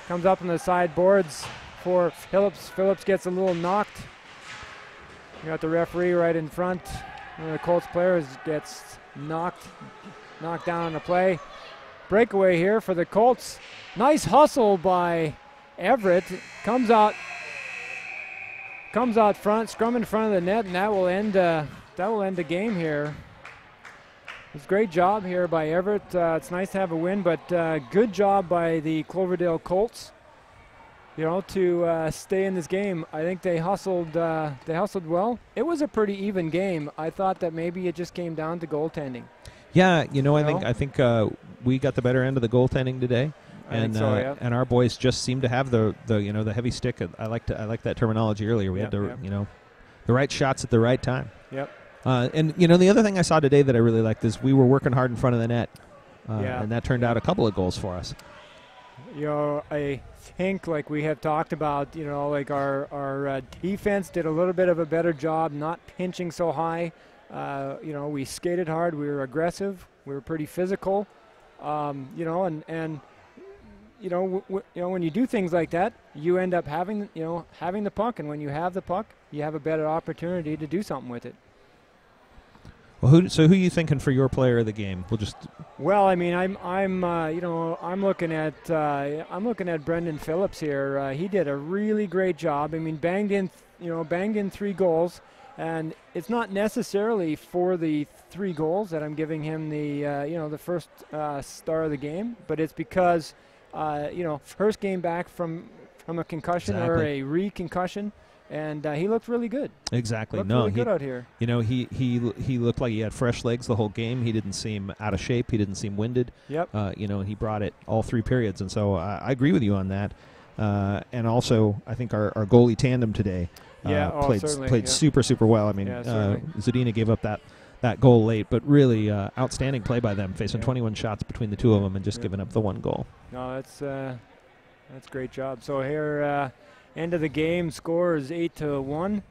Speaker 2: Comes up on the side boards for Phillips. Phillips gets a little knocked. You got the referee right in front. One of the Colts players gets knocked down on the play. Breakaway here for the Colts. Nice hustle by Everett. Comes out front, scrum in front of the net, and that will end the game here. It's a great job here by Everett. It's nice to have a win, but good job by the Cloverdale Colts, to stay in this game. I think they hustled well. It was a pretty even game. I thought that maybe it just came down to goaltending.
Speaker 1: Yeah, I think we got the better end of the goaltending today. And and our boys just seem to have the heavy stick. I like that terminology earlier. We had the right shots at the right time.
Speaker 2: Yep.
Speaker 1: And the other thing I saw today that I really liked is we were working hard in front of the net, and that turned out a couple of goals for us.
Speaker 2: I think, like we have talked about, like our defense did a little bit of a better job not pinching so high. We skated hard. We were aggressive. We were pretty physical. When you do things like that, you end up having the puck, and when you have the puck, you have a better opportunity to do something with it.
Speaker 1: Well, who are you thinking for your player of the game?
Speaker 2: Well, I mean, I'm looking at Brendan Phillips here. He did a really great job. I mean, banged in 3 goals, and it's not necessarily for the 3 goals that I'm giving him the first star of the game, but it's because first game back from a concussion or a re-concussion. And he looked really good.
Speaker 1: Exactly.
Speaker 2: Looked really good out here.
Speaker 1: He looked like he had fresh legs the whole game. He didn't seem out of shape. He didn't seem winded.
Speaker 2: Yep.
Speaker 1: He brought it all 3 periods, and so I agree with you on that. And also, I think our goalie tandem today played super, super well. I mean, Zadina gave up that goal late, but really outstanding play by them, facing 21 shots between the two of them and just giving up the 1 goal.
Speaker 2: No, that's a great job. So here. End of the game, score is 8-1.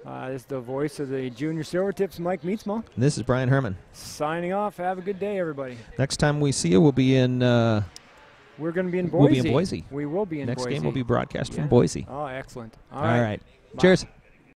Speaker 2: This is the voice of the Junior Silvertips, Mike Meetsma.
Speaker 1: This is Brian Herman.
Speaker 2: Signing off. Have a good day, everybody.
Speaker 1: Next time we see you, we'll be in...
Speaker 2: We're going to be in Boise.
Speaker 1: We'll be in Boise.
Speaker 2: We will be in Boise.
Speaker 1: Next game will be broadcast from Boise.
Speaker 2: Oh, excellent.
Speaker 1: All right. Cheers.